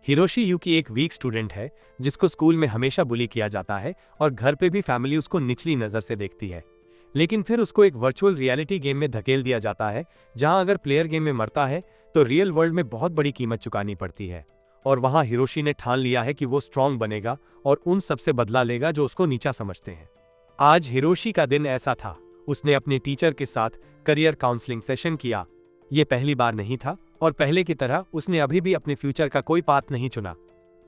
Hiroshi यूकी एक weak student है जिसको स्कूल में हमेशा बुली किया जाता है और घर पे भी फैमिली उसको निचली नजर से देखती है। लेकिन फिर उसको एक वर्चुअल रियलिटी गेम में धकेल दिया जाता है जहां अगर प्लेयर गेम में मरता है तो रियल वर्ल्ड में बहुत बड़ी कीमत चुकानी पड़ती है। और वहां हिरोशी ने ठान लिया है कि वो स्ट्रांग बनेगा और उन सबसे बदला लेगा जो उसको नीचा समझते हैं। आज हिरोशी का दिन ऐसा था। उसने अपने टीचर के साथ करियर काउंसलिंग सेशन किया। ये पहली बार नहीं था और पहले की तरह उसने अभी भी अपने फ्यूचर का कोई पाथ नहीं चुना।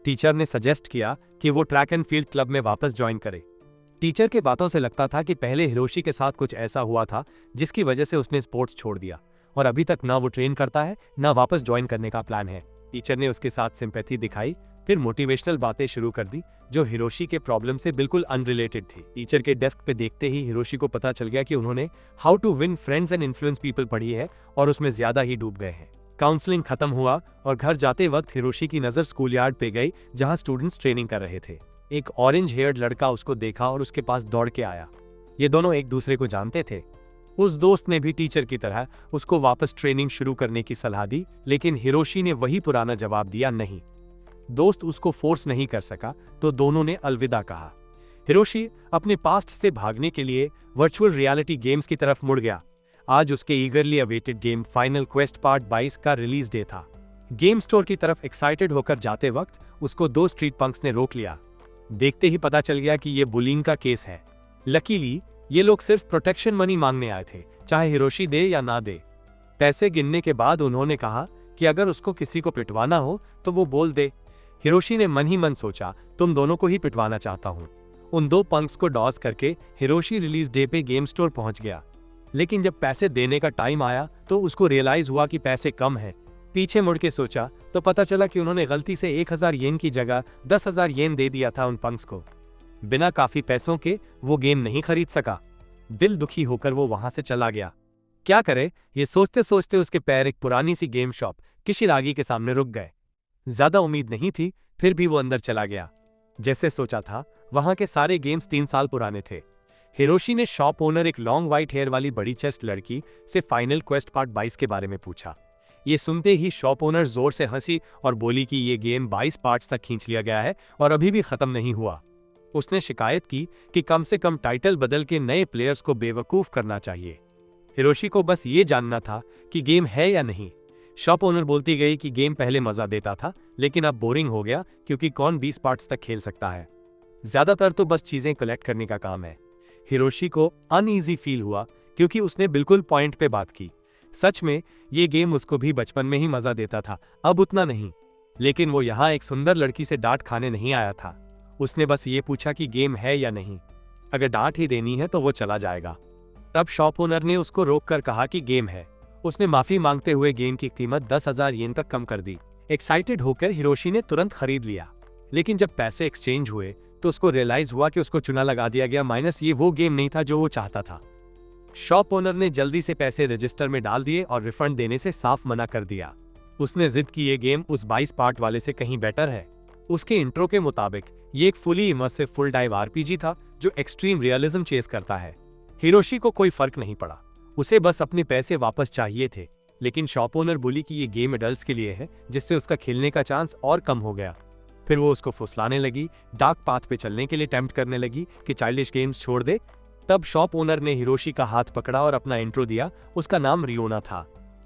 टीचर ने सजेस्ट किया कि वो ट्रैक एंड फील्ड क्लब में वापस ज्वाइन करे। टीचर के बातों से लगता था कि पहले हिरोशी के साथ कुछ ऐसा हुआ था जिसकी वजह से उसने स्पोर्ट्स छोड़ दिया और अभी तक ना वो ट्रेन करता है ना वापस ज्वाइन करने का प्लान है। टीचर ने उसके साथ सिंपैथी दिखाई, फिर मोटिवेशनल बातें शुरू कर दी जो हिरोशी के प्रॉब्लम से बिल्कुल अनरिलेटेड थी। टीचर के डेस्क पे देखते ही हिरोशी को पता चल गया कि उन्होंने how to win friends and influence people पढ़ी है और उसमें ज्यादा ही डूब गए हैं। काउंसलिंग खत्म हुआ और घर जाते वक्त हिरोशी की नजर स्कूल यार्ड पे गई जहां स्टूडेंट्स ट्रेनिंग कर रहे थे। एक ऑरेंज हेयर्ड लड़का उसको देखा और उसके पास दौड़ के आया। ये दोनों एक दूसरे को जानते थे। उस दोस्त ने भी टीचर की तरह उसको वापस ट्रेनिंग शुरू करने की सलाह दी, लेकिन हिरोशी ने वही पुराना जवाब दिया, नहीं। दोस्त उसको फोर्स नहीं कर सका तो दोनों ने अलविदा कहा। हिरोशी अपने पास्ट से भागने के लिए वर्चुअल रियलिटी गेम्स की तरफ मुड़ गया। आज उसके ईगरली awaited game final quest part 22 का रिलीज डे था। गेम स्टोर की तरफ एक्साइटेड होकर जाते वक्त उसको दो स्ट्रीट पंक्स ने रोक लिया। देखते ही पता चल गया कि ये बुलिंग का केस है। लकीली ये लोग सिर्फ प्रोटेक्शन मनी मांगने आए थे, चाहे हिरोशी दे या ना दे। पैसे गिनने के बाद उन्होंने कहा कि अगर उसको किसी को पिटवाना हो तो वो बोल दे। हिरोशी ने मन ही मन सोचा, तुम दोनों को ही पिटवाना चाहता हूं। उन दो पंक्स को डॉस करके हिरोशी रिलीज डे पे गेम स्टोर पहुंच गया। लेकिन जब पैसे देने का टाइम आया तो उसको रियलाइज हुआ कि पैसे कम हैं। पीछे मुड़ के सोचा तो पता चला कि उन्होंने गलती से 1000 येन की जगह 10,000 येन दे दिया था उन पंक्स को। बिना काफी पैसों के वो गेम नहीं खरीद सका। दिल दुखी होकर वो वहां से चला गया। क्या करे, ये सोचते सोचते उसके पैर एक पुरानी सी गेम शॉप किशिरागी के सामने रुक गए। ज्यादा उम्मीद नहीं थी, फिर भी वो अंदर चला गया। जैसे सोचा था वहां के सारे गेम्स 3 साल पुराने थे। हिरोशी ने शॉप ओनर, एक लॉन्ग व्हाइट हेयर वाली बड़ी चेस्ट लड़की, से फाइनल क्वेस्ट पार्ट 22 के बारे में पूछा। ये सुनते ही शॉप ओनर जोर से हंसी और बोली कि ये गेम 22 पार्ट्स तक खींच लिया गया है और अभी भी खत्म नहीं हुआ। उसने शिकायत की कि कम से कम टाइटल बदल के नए प्लेयर्स को बेवकूफ करना चाहिए। हिरोशी को बस ये जानना था कि गेम है या नहीं। शॉप ओनर बोलती गई कि गेम पहले मजा देता था लेकिन अब बोरिंग हो गया क्योंकि कौन 20 पार्ट्स तक खेल सकता है। ज्यादातर तो बस चीजें कलेक्ट करने का काम है। हिरोशी को अनईजी फील हुआ क्योंकि उसने बिल्कुल पॉइंट पे बात की। सच में ये गेम उसको भी बचपन में ही मजा देता था, अब उतना नहीं। लेकिन वो यहाँ एक सुंदर लड़की से डांट खाने नहीं आया था। उसने बस ये पूछा कि गेम है या नहीं। अगर डांट ही देनी है तो वो चला जाएगा। तब शॉप ओनर ने उसको रोककर कहा कि गेम है। उसने माफी मांगते हुए गेम की कीमत 10,000 येन तक कम कर दी। एक्साइटेड होकर हिरोशी ने तुरंत खरीद लिया। लेकिन जब पैसे एक्सचेंज हुए तो उसको रियलाइज हुआ कि उसको चुना लगा दिया गया, माइनस ये वो गेम नहीं था जो वो चाहता था। शॉप ओनर ने जल्दी से पैसे रजिस्टर में डाल दिए और रिफंड देने से साफ मना कर दिया। उसने जिद की ये गेम उस 22 पार्ट वाले से कहीं बेटर है। उसके इंट्रो के मुताबिक ये एक fully immersive full dive RPG था जो एक्सट्रीम रियलिज्म चेस करता है। हिरोशी को कोई फर्क नहीं पड़ा, उसे बस अपने पैसे वापस चाहिए थे। लेकिन शॉप ओनर बोली कि ये गेम एडल्ट्स के लिए है, जिससे उसका खेलने का चांस और कम हो गया। फिर वो उसको फुसलाने लगी, डार्क पाथ पे चलने के लिए टेम्प्ट करने लगी कि चाइल्डिश गेम्स छोड़ दे। तब शॉप ओनर ने हिरोशी का हाथ पकड़ा और अपना इंट्रो दिया। उसका नाम रियोना था।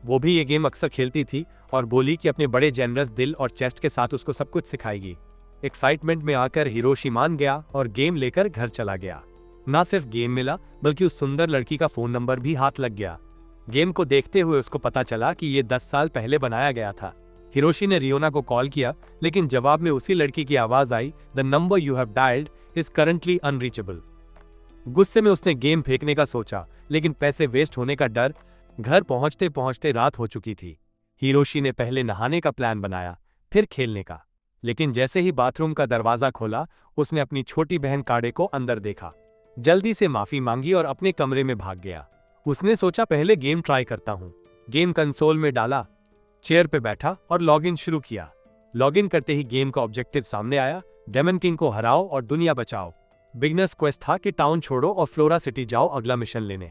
वो भी ये गेम अक्सर खेलती थी और बोली कि अपने बड़े जेनरस दिल और चेस्ट के साथ उसको सब कुछ सिखाएगी। एक्साइटमेंट में आकर हिरोशी मान गया और गेम लेकर घर चला गया। ना सिर्फ गेम मिला बल्कि उस सुंदर लड़की का फोन नंबर भी हाथ लग गया। गेम को देखते हुए उसको पता चला कि ये 10 साल पहले बनाया गया था। हिरोशी ने रियोना को कॉल किया लेकिन जवाब में उसी लड़की की आवाज आई, the number you have dialled is currently unreachable. गुस्से में उसने गेम फेंकने का सोचा लेकिन पैसे वेस्ट होने का डर। घर पहुंचते पहुंचते रात हो चुकी थी। हिरोशी ने पहले नहाने का प्लान बनाया, फिर खेलने का। लेकिन जैसे ही बाथरूम का दरवाजा खोला उसने अपनी छोटी बहन काड़े को अंदर देखा। जल्दी से माफी मांगी और अपने कमरे में भाग गया। उसने सोचा पहले गेम ट्राई करता हूं। गेम कंसोल में डाला, चेयर पे बैठा और लॉगिन शुरू किया। लॉगिन करते ही गेम का ऑब्जेक्टिव सामने आया, डेमन किंग को हराओ और दुनिया बचाओ। बिगनर्स क्वेस्ट था कि टाउन छोड़ो और फ्लोरा सिटी जाओ अगला मिशन लेने।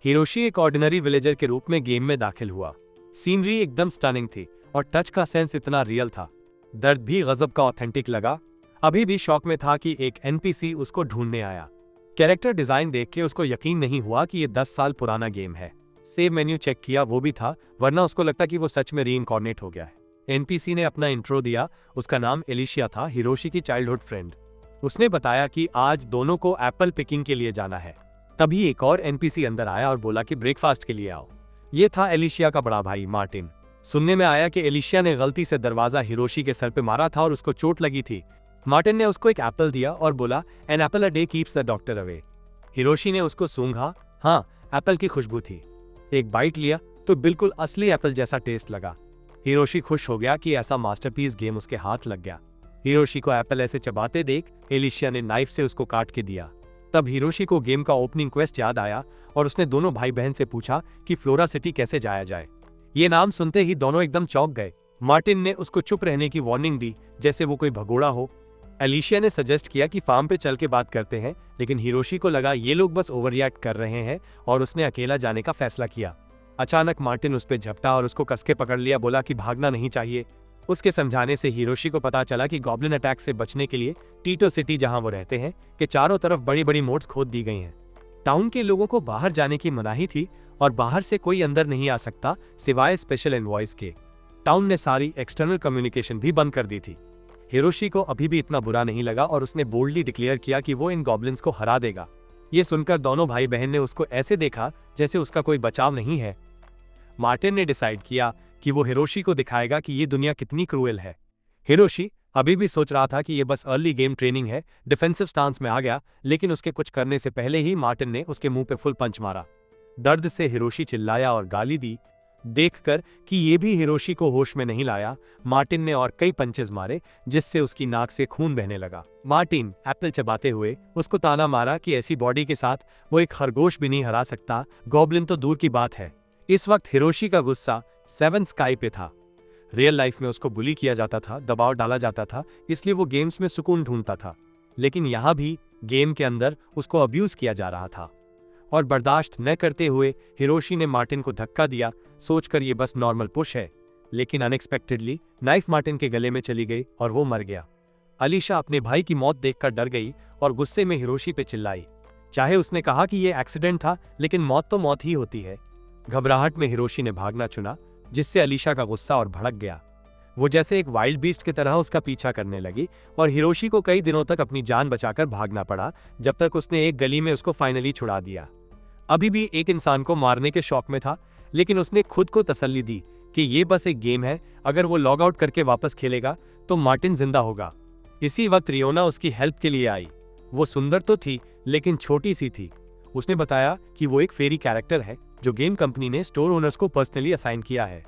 हिरोशी एक ऑर्डिनरी विलेजर के रूप में गेम में दाखिल हुआ। सीनरी एकदम स्टनिंग थी और टच का सेंस इतना रियल था। दर्द भी गजब का ऑथेंटिक लगा। अभी भी शौक में था कि एक एनपीसी उसको ढूंढने आया। कैरेक्टर डिजाइन देख के उसको यकीन नहीं हुआ कि ये 10 साल पुराना गेम है। सेव मेन्यू चेक किया, वो भी था, वरना उसको लगता कि वो सच में रीइंकॉर्नेट हो गया है। एनपीसी ने अपना इंट्रो दिया। उसका नाम एलिशिया था, हिरोशी की चाइल्डहुड फ्रेंड। उसने बताया कि आज दोनों को एप्पल पिकिंग के लिए जाना है। तभी एक और एनपीसी अंदर आया और बोला कि ब्रेकफास्ट के लिए आओ। ये था एलिशिया का बड़ा भाई मार्टिन। सुनने में आया कि एलिशिया ने गलती से दरवाजा हिरोशी के सर पे मारा था और उसको चोट लगी थी। मार्टिन ने उसको एक एप्पल दिया और बोला, an apple a day keeps the doctor away. Hiroshi ने उसको सूंघा। हाँ, एप्पल की खुशबू थी। एक बाइट लिया तो बिल्कुल असली एप्पल जैसा टेस्ट लगा। हिरोशी खुश हो गया कि ऐसा मास्टरपीस गेम उसके हाथ लग गया। हिरोशी को एप्पल ऐसे चबाते देख एलिशिया ने नाइफ से उसको काट के दिया। तब हिरोशी को गेम का ओपनिंग क्वेस्ट याद आया और उसने दोनों भाई बहन से पूछा कि फ्लोरा सिटी कैसे जाया जाए। ये नाम सुनते ही दोनों एकदम चौंक गए। मार्टिन ने उसको चुप रहने की वार्निंग दी, जैसे वो कोई भगोड़ा हो। एलिशिया ने सजेस्ट किया कि फार्म पे चल के बात करते हैं, लेकिन हिरोशी को लगा ये लोग बस ओवररिएक्ट कर रहे हैं और उसने अकेला जाने का फैसला किया। अचानक मार्टिन उस पर झपटा और उसको कसके पकड़ लिया, बोला कि भागना नहीं चाहिए। उसके समझाने से हिरोशी को पता चला कि गॉब्लिन अटैक से बचने के लिए टीटो सिटी, जहां वो रहते हैं, के चारों तरफ बड़ी बड़ी मोड्स खोद दी गई हैं। टाउन के लोगों को बाहर जाने की मनाही थी और बाहर से कोई अंदर नहीं आ सकता सिवाय स्पेशल एनवॉयज के। टाउन ने सारी एक्सटर्नल कम्युनिकेशन भी बंद कर दी थी। हिरोशी को अभी भी इतना बुरा नहीं लगा और उसने बोल्डली डिक्लेयर किया कि वो इन गॉब्लिन्स को हरा देगा। ये सुनकर दोनों भाई बहन ने उसको ऐसे देखा जैसे उसका कोई बचाव नहीं है। मार्टिन ने डिसाइड किया कि वो हिरोशी को दिखाएगा कि ये दुनिया कितनी क्रूएल है। हिरोशी अभी भी सोच रहा था कि ये बस अर्ली गेम ट्रेनिंग है, डिफेंसिव स्टांस में आ गया, लेकिन उसके कुछ करने से पहले ही मार्टिन ने उसके मुंह पे फुल पंच मारा। दर्द से हिरोशी चिल्लाया और गाली दी। देखकर कि ये भी हिरोशी को होश में नहीं लाया, मार्टिन ने और कई पंचेस मारे, जिससे उसकी नाक से खून बहने लगा। मार्टिन एप्पल चबाते हुए उसको ताना मारा कि ऐसी बॉडी के साथ वो एक खरगोश भी नहीं हरा सकता, गॉब्लिन तो दूर की बात है। इस वक्त हिरोशी का गुस्सा 7 स्काई पे था। रियल लाइफ में उसको बुली किया जाता था, दबाव डाला जाता था, इसलिए वो गेम्स में सुकून ढूंढता था। लेकिन यहाँ भी गेम के अंदर उसको अब्यूज किया जा रहा था और बर्दाश्त न करते हुए हिरोशी ने मार्टिन को धक्का दिया, सोचकर ये बस नॉर्मल पुश है। लेकिन अनएक्सपेक्टेडली नाइफ मार्टिन के गले में चली गई और वो मर गया। अलीशा अपने भाई की मौत देखकर डर गई और गुस्से में हिरोशी पे चिल्लाई। चाहे उसने कहा कि ये एक्सीडेंट था, लेकिन मौत तो मौत ही होती है। घबराहट में हिरोशी ने भागना चुना, जिससे अलीशा का गुस्सा और भड़क गया। वो जैसे एक वाइल्ड बीस्ट की तरह उसका पीछा करने लगी और हिरोशी को कई दिनों तक अपनी जान बचाकर भागना पड़ा, जब तक उसने एक गली में उसको फाइनली छुड़ा दिया। अभी भी एक इंसान को मारने के शौक में था, लेकिन उसने खुद को तसल्ली दी कि ये बस एक गेम है, अगर वो लॉग आउट करके वापस खेलेगा तो मार्टिन जिंदा होगा। इसी वक्त रियोना उसकी हेल्प के लिए आई। वो सुंदर तो थी, लेकिन छोटी सी थी। उसने बताया कि वो एक फेरी कैरेक्टर है जो गेम कंपनी ने स्टोर ओनर्स को पर्सनली असाइन किया है।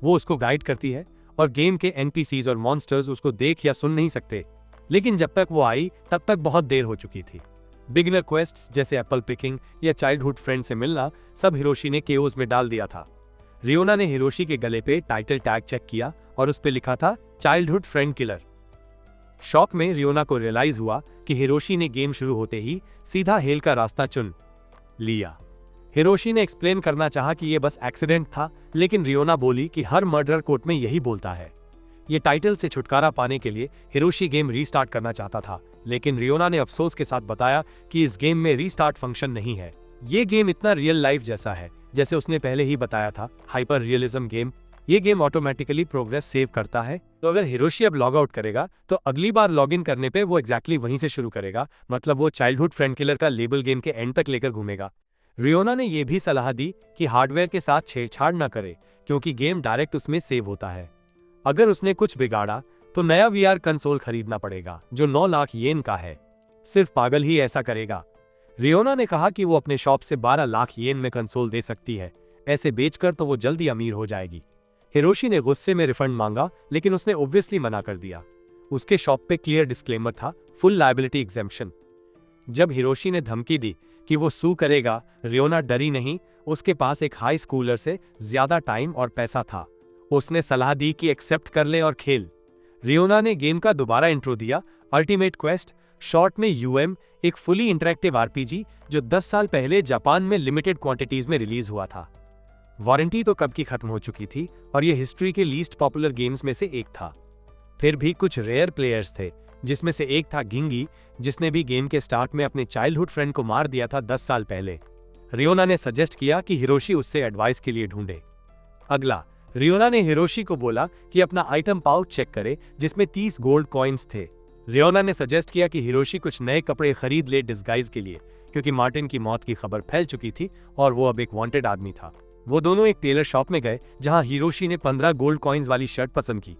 वो उसको गाइड करती है और गेम के एनपीसीज और मॉन्स्टर्स उसको देख या सुन नहीं सकते। लेकिन जब तक वो आई तब तक बहुत देर हो चुकी थी। बिगिनर क्वेस्ट्स जैसे एप्पल पिकिंग या चाइल्डहुड फ्रेंड से मिलना, सब हिरोशी ने केओस में डाल दिया था। रियोना ने हिरोशी के गले पे टाइटल टैग चेक किया और उस पे लिखा था चाइल्डहुड फ्रेंड किलर। शॉक में रियोना को रियलाइज हुआ कि हिरोशी ने गेम शुरू होते ही सीधा हेल का रास्ता चुन लिया। हिरोशी ने एक्सप्लेन करना चाहा कि यह बस एक्सीडेंट था, लेकिन रियोना बोली कि हर मर्डरर कोर्ट में यही बोलता है। ये टाइटल से छुटकारा पाने के लिए हिरोशी गेम रीस्टार्ट करना चाहता था, लेकिन रियोना ने अफसोस के साथ बताया कि इस गेम में रीस्टार्ट फंक्शन नहीं है। ये गेम इतना रियल लाइफ जैसा है जैसे उसने पहले ही बताया था, हाइपर रियलिज्म गेम। ये गेम ऑटोमेटिकली प्रोग्रेस सेव करता है, तो अगर हिरोशी अब लॉग आउट करेगा तो अगली बार लॉग इन करने पे वो एग्जैक्टली वहीं से शुरू करेगा। मतलब वो चाइल्डहुड फ्रेंड किलर का लेबल गेम के एंड तक लेकर घूमेगा। रियोना ने यह भी सलाह दी कि हार्डवेयर के साथ छेड़छाड़ न करे, क्योंकि गेम डायरेक्ट उसमें सेव होता है। अगर उसने कुछ बिगाड़ा तो नया वीआर कंसोल खरीदना पड़ेगा, जो 9 लाख येन का है। सिर्फ पागल ही ऐसा करेगा। रियोना ने कहा कि वो अपने शॉप से 12 लाख येन में कंसोल दे सकती है। ऐसे बेचकर तो वो जल्दी अमीर हो जाएगी। हिरोशी ने गुस्से में रिफंड मांगा, लेकिन उसने ऑब्वियसली मना कर दिया। उसके शॉप पे क्लियर डिस्क्लेमर था, फुल लायबिलिटी एग्जेम्पशन। जब हिरोशी ने धमकी दी कि वो सू करेगा, रियोना डरी नहीं। उसके पास एक हाई स्कूलर से ज्यादा टाइम और पैसा था। उसने सलाह दी कि एक्सेप्ट कर ले और खेल। रियोना ने गेम का दोबारा इंट्रो दिया, अल्टीमेट क्वेस्ट, शॉर्ट में यूएम, एक फुली इंटरेक्टिव आरपीजी जो 10 साल पहले जापान में लिमिटेड क्वांटिटीज में रिलीज हुआ था। वारंटी तो कब की खत्म हो चुकी थी और यह हिस्ट्री के लीस्ट पॉपुलर गेम्स में से एक था। फिर भी कुछ रेयर प्लेयर्स थे, जिसमें से एक था गिंगी, जिसने भी गेम के स्टार्ट में अपने चाइल्डहुड फ्रेंड को मार दिया था 10 साल पहले। रियोना ने सजेस्ट किया कि हिरोशी उससे एडवाइस के लिए ढूंढे। अगला, रियोना ने हिरोशी को बोला कि अपना आइटम पाउच चेक करे जिसमें 30 गोल्ड कॉइन्स थे। रियोना ने सजेस्ट किया कि हिरोशी कुछ नए कपड़े खरीद ले डिस्गाइज के लिए, क्योंकि मार्टिन की मौत की खबर फैल चुकी थी और वो अब एक वांटेड आदमी था। वो दोनों एक टेलर शॉप में गए जहां हिरोशी ने 15 गोल्ड कॉइन्स वाली शर्ट पसंद की।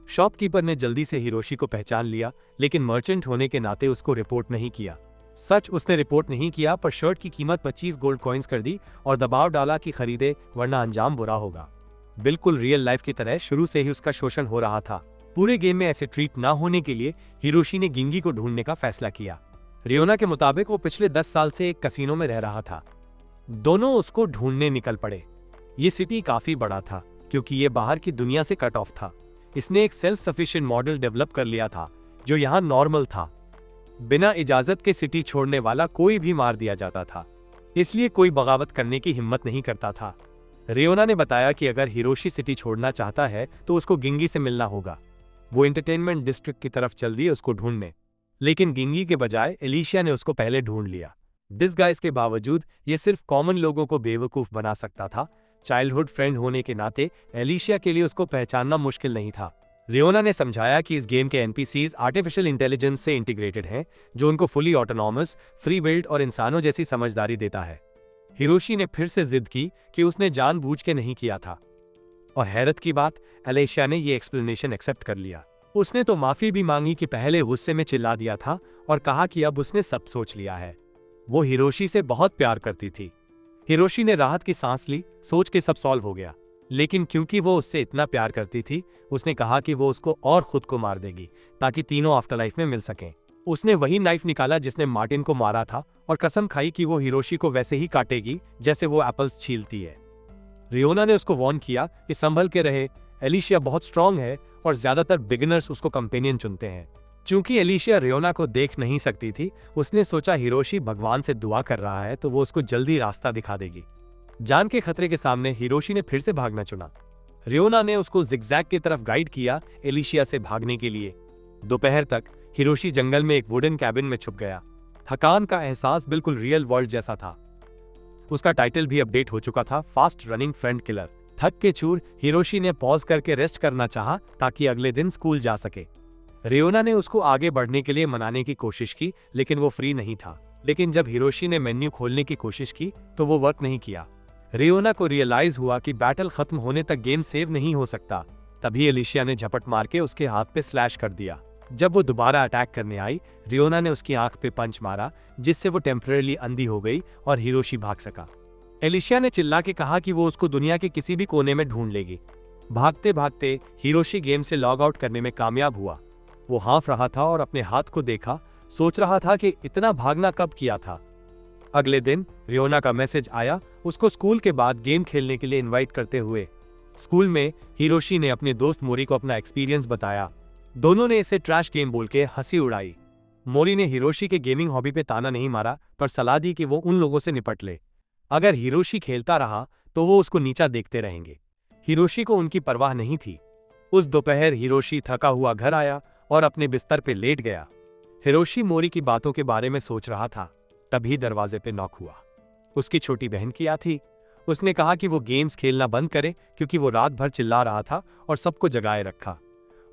शॉपकीपर ने जल्दी से हिरोशी को पहचान लिया, लेकिन मर्चेंट होने के नाते उसको रिपोर्ट नहीं किया। सच, उसने रिपोर्ट नहीं किया, पर शर्ट की कीमत 25 गोल्ड कॉइन्स कर दी और दबाव डाला कि खरीदे, वरना अंजाम बुरा होगा। बिल्कुल रियल लाइफ की तरह शुरू से ही उसका शोषण हो रहा था। पूरे गेम में ऐसे ट्रीट ना होने के लिए हिरोशी ने गिंगी को ढूंढने का फैसला किया। रियोना के मुताबिक वो पिछले 10 साल से एक कसीनो में रह रहा था। दोनों उसको ढूंढने निकल पड़े। ये सिटी काफी बड़ा था, क्योंकि ये बाहर की दुनिया से कट ऑफ था। इसने एक सेल्फ सफिशिएंट मॉडल डेवलप कर लिया था, जो यहाँ नॉर्मल था। बिना इजाजत के सिटी छोड़ने वाला कोई भी मार दिया जाता था, इसलिए कोई बगावत करने की हिम्मत नहीं करता था। रियोना ने बताया कि अगर हिरोशी सिटी छोड़ना चाहता है तो उसको गिंगी से मिलना होगा। वो एंटरटेनमेंट डिस्ट्रिक्ट की तरफ चल दिए उसको ढूंढने, लेकिन गिंगी के बजाय एलिशिया ने उसको पहले ढूंढ लिया। डिस्गाइज के बावजूद ये सिर्फ कॉमन लोगों को बेवकूफ बना सकता था। चाइल्डहुड फ्रेंड होने के नाते एलिशिया के लिए उसको पहचानना मुश्किल नहीं था। रियोना ने समझाया कि इस गेम के एनपीसीज आर्टिफिशियल इंटेलिजेंस से इंटीग्रेटेड हैं, जो उनको फुली ऑटोनॉमस, फ्री विल्ड और इंसानों जैसी समझदारी देता है। हिरोशी ने फिर से जिद की कि उसने जानबूझ के नहीं किया था, और हैरत की बात, एलिशिया ने ये एक्सप्लेनेशन एक्सेप्ट कर लिया। उसने तो माफी भी मांगी कि पहले गुस्से में चिल्ला दिया था, और कहा कि अब उसने सब सोच लिया है। वो हिरोशी से बहुत प्यार करती थी। हिरोशी ने राहत की सांस ली, सोच के सब सॉल्व हो गया। लेकिन क्योंकि वो उससे इतना प्यार करती थी, उसने कहा कि वो उसको और खुद को मार देगी, ताकि तीनों आफ्टर लाइफ में मिल सकें। उसने वही नाइफ निकाला जिसने मार्टिन को मारा था, और कसम खाई कि वो हिरोशी को वैसे ही काटेगी जैसे वो एप्पल्स छीलती है। रियोना ने उसको वार्न किया कि संभल के रहे, एलिशिया बहुत स्ट्रांग है और ज्यादातर बिगिनर्स उसको कंपेनियन चुनते हैं। चूंकि एलिशिया रियोना को देख नहीं सकती थी, उसने सोचा हिरोशी भगवान से दुआ कर रहा है तो वो उसको जल्दी रास्ता दिखा देगी। जान के खतरे के सामने हिरोशी ने फिर से भागना चुना। रियोना ने उसको जिगजैग की तरफ गाइड किया एलिशिया से भागने के लिए। दोपहर तक हिरोशी जंगल में एक वुडन कैबिन में छुप गया। थकान का एहसास बिल्कुल रियल वर्ल्ड जैसा था। उसका टाइटल भी अपडेट हो चुका था, फास्ट रनिंग फ्रेंड किलर। थक के चूर हिरोशी ने पॉज करके रेस्ट करना चाहा ताकि अगले दिन स्कूल जा सके। रियोना ने उसको आगे बढ़ने के लिए मनाने की कोशिश की, लेकिन वो फ्री नहीं था। लेकिन जब हिरोशी ने मेन्यू खोलने की कोशिश की तो वो वर्क नहीं किया। रियोना को रियलाइज हुआ कि बैटल खत्म होने तक गेम सेव नहीं हो सकता। तभी एलिशिया ने झपट मार के उसके हाथ पे स्लैश कर दिया। जब वो दोबारा अटैक करने आई, रियोना ने उसकी आंख पे पंच मारा, जिससे वो टेम्परेरी अंधी हो गई और हिरोशी भाग सका। एलिशिया ने चिल्ला के कहा कि वो उसको दुनिया के किसी भी कोने में ढूंढ लेगी। भागते भागते हिरोशी गेम से लॉग आउट करने में कामयाब हुआ। वो हाँफ रहा था और अपने हाथ को देखा, सोच रहा था कि इतना भागना कब किया था। अगले दिन रियोना का मैसेज आया, उसको स्कूल के बाद गेम खेलने के लिए इनवाइट करते हुए। स्कूल में हिरोशी ने अपने दोस्त मोरी को अपना एक्सपीरियंस बताया। दोनों ने इसे ट्रैश गेम बोल के हंसी उड़ाई। मोरी ने हिरोशी के गेमिंग हॉबी पे ताना नहीं मारा, पर सलाह दी कि वो उन लोगों से निपट ले। अगर हिरोशी खेलता रहा तो वो उसको नीचा देखते रहेंगे। हिरोशी को उनकी परवाह नहीं थी। उस दोपहर हिरोशी थका हुआ घर आया और अपने बिस्तर पे लेट गया। हिरोशी मोरी की बातों के बारे में सोच रहा था। तभी दरवाजे पे नॉक हुआ। उसकी छोटी बहन किया थी। उसने कहा कि वो गेम्स खेलना बंद करे, क्योंकि वो रात भर चिल्ला रहा था और सबको जगाए रखा।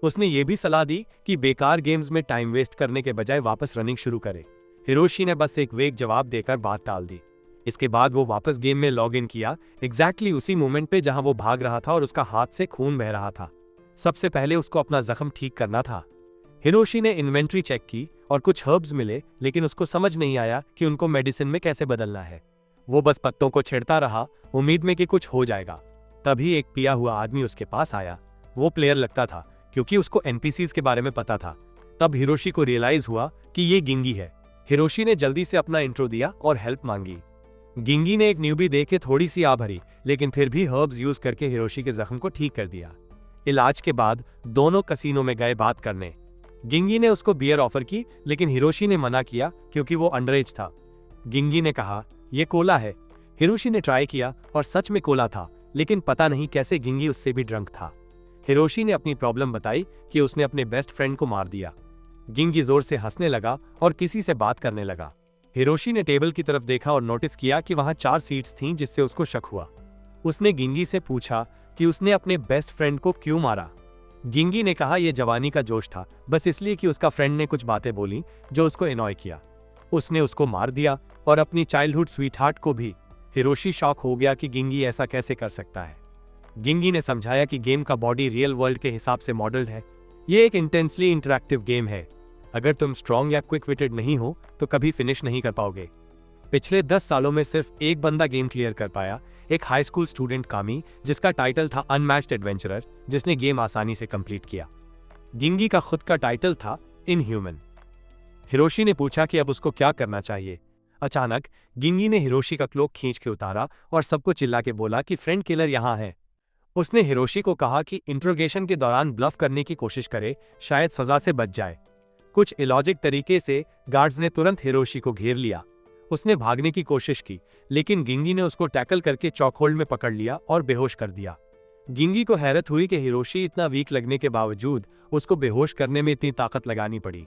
उसने ये भी सलाह दी कि बेकार गेम्स में टाइम वेस्ट करने के बजाय वापस रनिंग शुरू करे। हिरोशी ने बस एक वेग जवाब देकर बात टाल दी। इसके बाद वो वापस गेम में लॉग इन किया, एग्जैक्टली उसी मोमेंट पे जहां वो भाग रहा था और उसका हाथ से खून बह रहा था। सबसे पहले उसको अपना जख्म ठीक करना था। हिरोशी ने इन्वेंट्री चेक की और कुछ हर्ब्स मिले, लेकिन उसको समझ नहीं आया कि उनको मेडिसिन में कैसे बदलना है। वो बस पत्तों को छेड़ता रहा, उम्मीद में कि कुछ हो जाएगा। तभी एक पिया हुआ आदमी उसके पास आया। वो प्लेयर लगता था, क्योंकि उसको एनपीसीज के बारे में पता था। तब हिरोशी को रियलाइज हुआ कि ये गिंगी है। हिरोशी ने जल्दी से अपना इंट्रो दिया और हेल्प मांगी। गिंगी ने एक न्यूबी देके थोड़ी सी आ भरी, लेकिन फिर भी हर्ब्स यूज करके हिरोशी के जख्म को ठीक कर दिया। इलाज के बाद दोनों कसीनो में गए बात करने। गिंगी ने उसको बियर ऑफर की, लेकिन हिरोशी ने मना किया क्योंकि वो अंडरएज था। गिंगी ने कहा, ये कोला है। हिरोशी ने ट्राई किया और सच में कोला था, लेकिन पता नहीं कैसे गिंगी उससे भी ड्रंक था। हिरोशी ने अपनी प्रॉब्लम बताई कि उसने अपने बेस्ट फ्रेंड को मार दिया। गिंगी जोर से हंसने लगा और किसी से बात करने लगा। हिरोशी ने टेबल की तरफ देखा और नोटिस किया कि वहां 4 सीट्स थीं, जिससे उसको शक हुआ। उसने गिंगी से पूछा कि उसने अपने बेस्ट फ्रेंड को क्यों मारा। गिंगी ने कहा यह जवानी का जोश था, बस इसलिए कि उसका फ्रेंड ने कुछ बातें बोली जो उसको एनॉय किया। उसने उसको मार दिया और अपनी चाइल्डहुड स्वीटहार्ट को भी। हिरोशी शॉक हो गया कि गिंगी ऐसा कैसे कर सकता है। गिंगी ने समझाया कि गेम का बॉडी रियल वर्ल्ड के हिसाब से मॉडल्ड है। ये एक इंटेंसली इंटरैक्टिव गेम है। अगर तुम स्ट्रॉन्ग या क्विक विटेड नहीं हो तो कभी फिनिश नहीं कर पाओगे। पिछले 10 सालों में सिर्फ एक बंदा गेम क्लियर कर पाया, एक हाई स्कूल स्टूडेंट कामी, जिसका टाइटल था अनमैच्ड एडवेंचरर, जिसने गेम आसानी से कंप्लीट किया। गिंगी का खुद का टाइटल था इनह्यूमन। हिरोशी ने पूछा कि अब उसको क्या करना चाहिए। अचानक गिंगी ने हिरोशी का क्लोक खींच के उतारा और सबको चिल्ला के बोला कि फ्रेंड किलर यहाँ है। उसने हिरोशी को कहा कि इंट्रोगेशन के दौरान ब्लफ करने की कोशिश करे, शायद सजा से बच जाए। कुछ इलॉजिक तरीके से गार्ड्स ने तुरंत हिरोशी को घेर लिया। उसने भागने की कोशिश की, लेकिन गिंगी ने उसको टैकल करके चॉकहोल्ड में पकड़ लिया और बेहोश कर दिया। गिंगी को हैरत हुई कि हिरोशी इतना वीक लगने के बावजूद उसको बेहोश करने में इतनी ताकत लगानी पड़ी।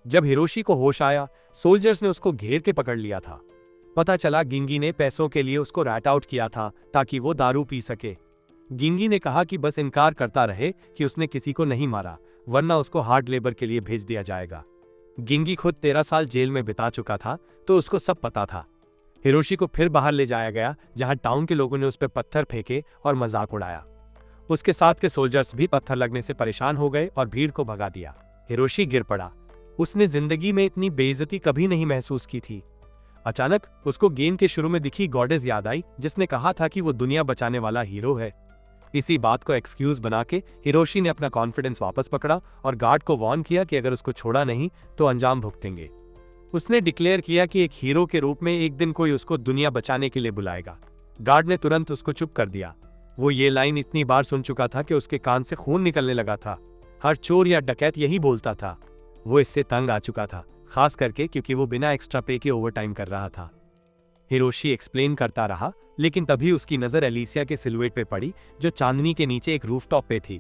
जब हिरोशी को होश आया, सोल्जर्स ने उसको घेर के पकड़ लिया था। पता चला गिंगी ने पैसों के लिए उसको रैट आउट किया था ताकि वो दारू पी सके। गिंगी ने कहा कि बस इनकार करता रहे कि उसने किसी को नहीं मारा, वरना उसको हार्ड लेबर के लिए भेज दिया जाएगा। गिंगी खुद 13 साल जेल में बिता चुका था, तो उसको सब पता था। हिरोशी को फिर बाहर ले जाया गया, जहां टाउन के लोगों ने उस पर पत्थर फेंके और मजाक उड़ाया। उसके साथ के सोल्जर्स भी पत्थर लगने से परेशान हो गए और भीड़ को भगा दिया। हिरोशी गिर पड़ा। उसने जिंदगी में इतनी बेइज्जती कभी नहीं महसूस की थी। अचानक उसको गेम के शुरू में दिखी गॉडेस याद आई, जिसने कहा था कि वो दुनिया बचाने वाला हीरो है। इसी बात को एक्सक्यूज बना के हिरोशी ने अपना कॉन्फिडेंस वापस पकड़ा और गार्ड को वार्न किया कि अगर उसको छोड़ा नहीं तो अंजाम भुगतेंगे। उसने डिक्लेयर किया कि एक हीरो के रूप में एक दिन कोई उसको दुनिया बचाने के लिए बुलाएगा। गार्ड ने तुरंत उसको चुप कर दिया। वो ये लाइन इतनी बार सुन चुका था कि उसके कान से खून निकलने लगा था। हर चोर या डकैत यही बोलता था। वो इससे तंग आ चुका था, खास करके क्योंकि वो बिना एक्स्ट्रा पे के ओवरटाइम कर रहा था। हिरोशी एक्सप्लेन करता रहा, लेकिन तभी उसकी नजर एलिसिया के सिलुएट पे पड़ी, जो चांदनी के नीचे एक रूफटॉप पे थी।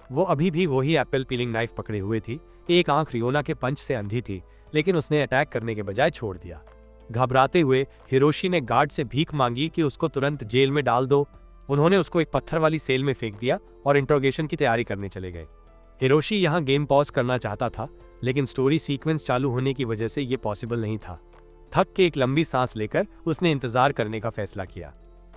वो अभी भी वही एप्पल पीलिंग नाइफ पकड़े हुए थी। एक आंख रियोना के पंच से अंधी थी, लेकिन उसने अटैक करने के बजाय छोड़ दिया। घबराते हुए हिरोशी ने गार्ड से भीख मांगी कि उसको तुरंत जेल में डाल दो। उन्होंने उसको एक पत्थर वाली सेल में फेंक दिया और इंट्रोगेशन की तैयारी करने चले गए। हिरोशी यहाँ गेम पॉज करना चाहता था, लेकिन स्टोरी सीक्वेंस चालू होने की वजह से ये पॉसिबल नहीं था। थक के एक लंबी सांस लेकर उसने इंतजार करने का फैसला किया।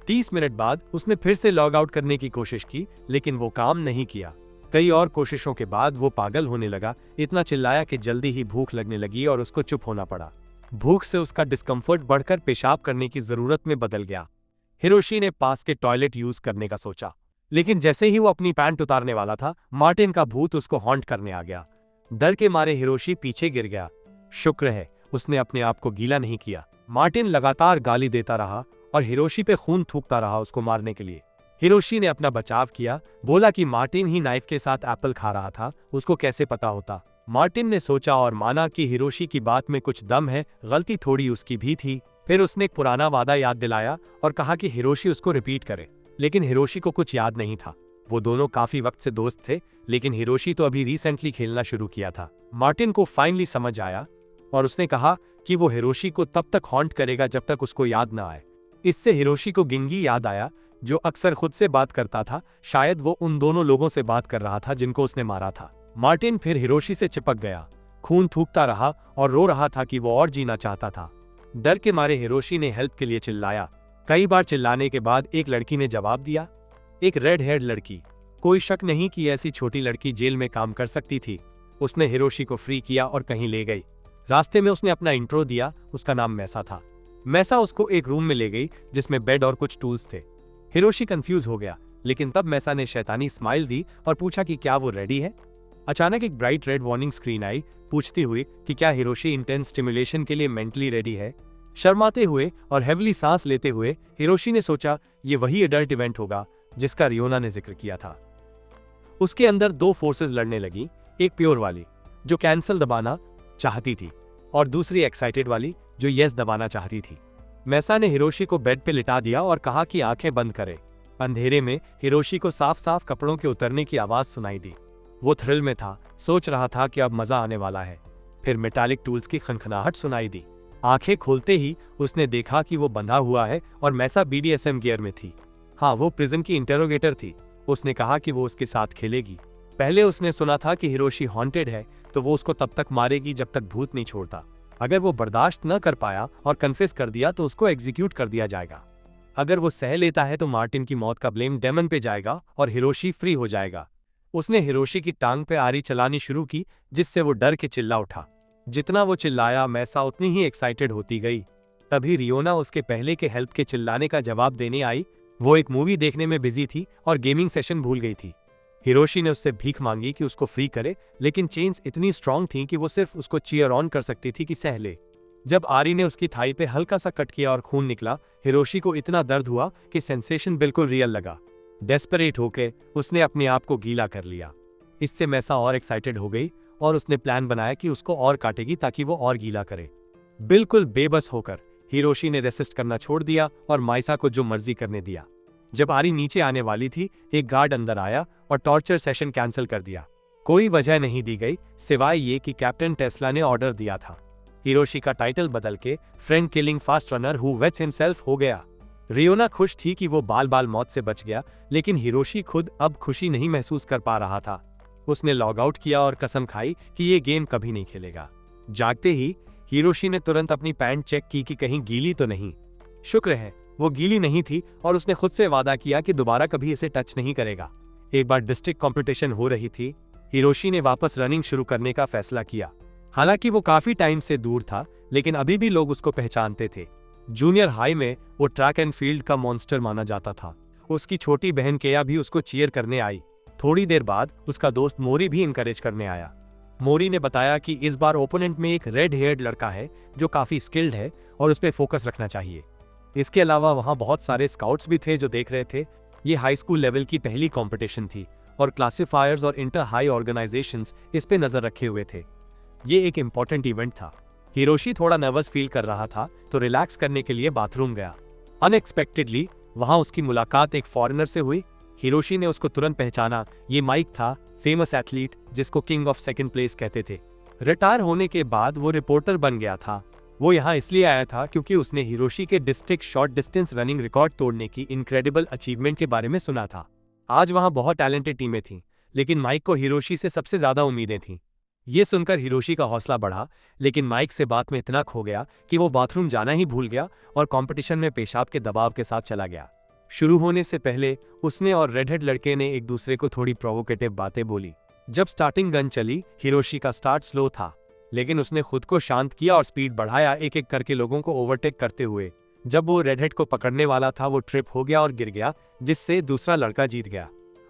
30 मिनट बाद उसने फिर से लॉग आउट करने की कोशिश की, लेकिन वो काम नहीं किया। कई और कोशिशों के बाद वो पागल होने लगा, इतना चिल्लाया कि जल्दी ही भूख लगने लगी और उसको चुप होना पड़ा। भूख से उसका डिस्कम्फर्ट बढ़कर पेशाब करने की जरूरत में बदल गया। हिरोशी ने पास के टॉयलेट यूज करने का सोचा, लेकिन जैसे ही वो अपनी पैंट उतारने वाला था, मार्टिन का भूत उसको हॉन्ट करने आ गया। डर के मारे हिरोशी पीछे गिर गया। शुक्र है उसने अपने आप को गीला नहीं किया। मार्टिन लगातार गाली देता रहा और हिरोशी पे खून थूकता रहा उसको मारने के लिए। हिरोशी ने अपना बचाव किया, बोला कि मार्टिन ही नाइफ के साथ एप्पल खा रहा था, उसको कैसे पता होता। मार्टिन ने सोचा और माना कि हिरोशी की बात में कुछ दम है, गलती थोड़ी उसकी भी थी। फिर उसने एक पुराना वादा याद दिलाया और कहा कि हिरोशी उसको रिपीट करे, लेकिन हिरोशी को कुछ याद नहीं था। वो दोनों काफी वक्त से दोस्त थे, लेकिन हिरोशी तो अभी रिसेंटली खेलना शुरू किया था। मार्टिन को फाइनली समझ आया और उसने कहा कि वो हिरोशी को तब तक हॉन्ट करेगा जब तक उसको याद ना आए। इससे हिरोशी को गिंगी याद आया, जो अक्सर खुद से बात करता था। शायद वो उन दोनों लोगों से बात कर रहा था जिनको उसने मारा था। मार्टिन फिर हिरोशी से चिपक गया, खून थूकता रहा और रो रहा था कि वो और जीना चाहता था। डर के मारे हिरोशी ने हेल्प के लिए चिल्लाया। कई बार चिल्लाने के बाद एक लड़की ने जवाब दिया, एक रेड हेयर्ड लड़की। कोई शक नहीं कि ऐसी छोटी लड़की जेल में काम कर सकती थी। उसने हिरोशी को फ्री किया और कहीं ले गई। रास्ते में उसने अपना इंट्रो दिया, उसका नाम मैसा था। मैसा उसको एक रूम में ले गई जिसमें बेड और कुछ टूल्स थे। हिरोशी कंफ्यूज हो गया, लेकिन तब मैसा ने शैतानी स्माइल दी और पूछा कि क्या वो रेडी है। अचानक एक bright red warning screen I, पूछती हुई कि क्या हिरोशी इंटेंस स्टिमुलेशन के लिए मेंटली रेडी है। शर्माते हुए और हेवली सांस लेते हुए हिरोशी ने सोचा ये वही एडल्ट इवेंट होगा जिसका रियोना ने जिक्र किया था। उसके अंदर दो फोर्सेस लड़ने लगी, एक प्योर वाली जो कैंसल दबाना चाहती थी और दूसरी एक्साइटेड वाली जो येस दबाना चाहती थी। मैसा ने हिरोशी को बेड पे लिटा दिया और कहा कि आंखें बंद करे। अंधेरे में हिरोशी को साफ साफ कपड़ों के उतरने की आवाज सुनाई दी। वो थ्रिल में था, सोच रहा था कि अब मजा आने वाला है। फिर मेटालिक टूल्स की खनखनाहट सुनाई दी। आंखें खोलते ही उसने देखा कि वो बंधा हुआ है और मैसा BDSM गियर में थी। हाँ, वो प्रिजन की इंटेरोगेटर थी। उसने कहा कि वो उसके साथ खेलेगी। पहले उसने सुना था कि हिरोशी हॉन्टेड है तो वो उसको तब तक मारेगी जब तक भूत नहीं छोड़ता। अगर वो बर्दाश्त न कर पाया और कन्फेस कर दिया तो उसको एग्जीक्यूट कर दिया जाएगा। अगर वो सह लेता है तो मार्टिन की मौत का ब्लेम डेमन पे जाएगा और हिरोशी फ्री हो जाएगा। उसने हिरोशी की टांग पे आरी चलानी शुरू की, जिससे वो डर के चिल्ला उठा। जितना वो चिल्लाया, मैसा उतनी ही एक्साइटेड होती गई। तभी रियोना उसके पहले के हेल्प के चिल्लाने का जवाब देने आई। वो एक मूवी देखने में बिजी थी और गेमिंग सेशन भूल गई थी। हिरोशी ने उससे भीख मांगी कि उसको फ्री करे, लेकिन चेन्स इतनी स्ट्रांग थी कि वो सिर्फ उसको चीयर ऑन कर सकती थी कि सह ले। जब आरी ने उसकी थाई पे हल्का सा कट किया और खून निकला, हिरोशी को इतना दर्द हुआ कि सेंसेशन बिल्कुल रियल लगा। डेस्परेट होके उसने अपने आप को गीला कर लिया। इससे मैसा और एक्साइटेड हो गई और उसने प्लान बनाया कि उसको और काटेगी ताकि वो और गीला करे। बिल्कुल बेबस होकर हिरोशी ने रेसिस्ट करना छोड़ दिया और माइसा को जो मर्जी करने दिया। जब आरी नीचे आने वाली थी, एक गार्ड अंदर आया और टॉर्चर सेशन कैंसिल कर दिया। कोई वजह नहीं दी गई सिवाय ये कि कैप्टन टेस्ला ने ऑर्डर दिया था। हिरोशी का टाइटल बदल के friend killing fast runner who waits himself हो गया। रियोना खुश थी कि वो बाल बाल मौत से बच गया, लेकिन हिरोशी खुद अब खुशी नहीं महसूस कर पा रहा था। उसने लॉग आउट किया और कसम खाई कि ये गेम कभी नहीं खेलेगा। जागते ही हिरोशी ने तुरंत अपनी पैंट चेक की कि कहीं गीली तो नहीं। शुक्र है वो गीली नहीं थी और उसने खुद से वादा किया कि दोबारा कभी इसे टच नहीं करेगा। एक बार डिस्ट्रिक्ट कंपटीशन हो रही थी। हिरोशी ने वापस रनिंग शुरू करने का फैसला किया। हालांकि वो काफी टाइम से दूर था, लेकिन अभी भी लोग उसको पहचानते थे। जूनियर हाई में वो ट्रैक एंड फील्ड का मॉन्स्टर माना जाता था। उसकी छोटी बहन केया भी उसको चीयर करने आई। थोड़ी देर बाद उसका दोस्त मोरी भी इनकरेज करने आया। मोरी ने बताया कि इस बार ओपोनेंट में एक रेड हेयर्ड लड़का है जो काफी स्किल्ड है और उस पर फोकस रखना चाहिए। इसके अलावा वहां बहुत सारे स्काउट्स भी थे जो देख रहे थे। ये हाई स्कूल लेवल की पहली कंपटीशन थी और क्लासिफायर्स और इंटर हाई ऑर्गेनाइजेशंस इस पे नजर रखे हुए थे। ये एक इम्पोर्टेंट इवेंट था। हिरोशी थोड़ा नर्वस फील कर रहा था तो रिलैक्स करने के लिए बाथरूम गया। अनएक्सपेक्टेडली वहां उसकी मुलाकात एक फॉरेनर से हुई। हिरोशी ने उसको तुरंत पहचाना। ये माइक था, फेमस एथलीट जिसको किंग ऑफ सेकंड प्लेस कहते थे। रिटायर होने के बाद वो रिपोर्टर बन गया था। वो यहाँ इसलिए आया था क्योंकि उसने हिरोशी के district short distance running record तोड़ने की इनक्रेडिबल अचीवमेंट के बारे में सुना था। आज वहां बहुत टैलेंटेड टीमें थीं, लेकिन माइक को हिरोशी से सबसे ज्यादा उम्मीदें थीं। ये सुनकर हिरोशी का हौसला बढ़ा, लेकिन माइक से बात में इतना खो गया कि वो बाथरूम जाना ही भूल गया और कंपटीशन में पेशाब के दबाव के साथ चला गया। शुरू होने से पहले उसने और रेडहेड लड़के ने एक दूसरे को थोड़ी प्रोवोकेटिव बातें बोली। जब स्टार्टिंग गन चली, हिरोशी का स्टार्ट स्लो था, लेकिन उसने खुद को शांत किया और स्पीड बढ़ाया, एक एक करके लोगों को ओवरटेक करते हुए। जब वो रेडहेड को पकड़ने वाला था, वो ट्रिप हो गया और गिर गया, जिससे दूसरा लड़का जीत गया।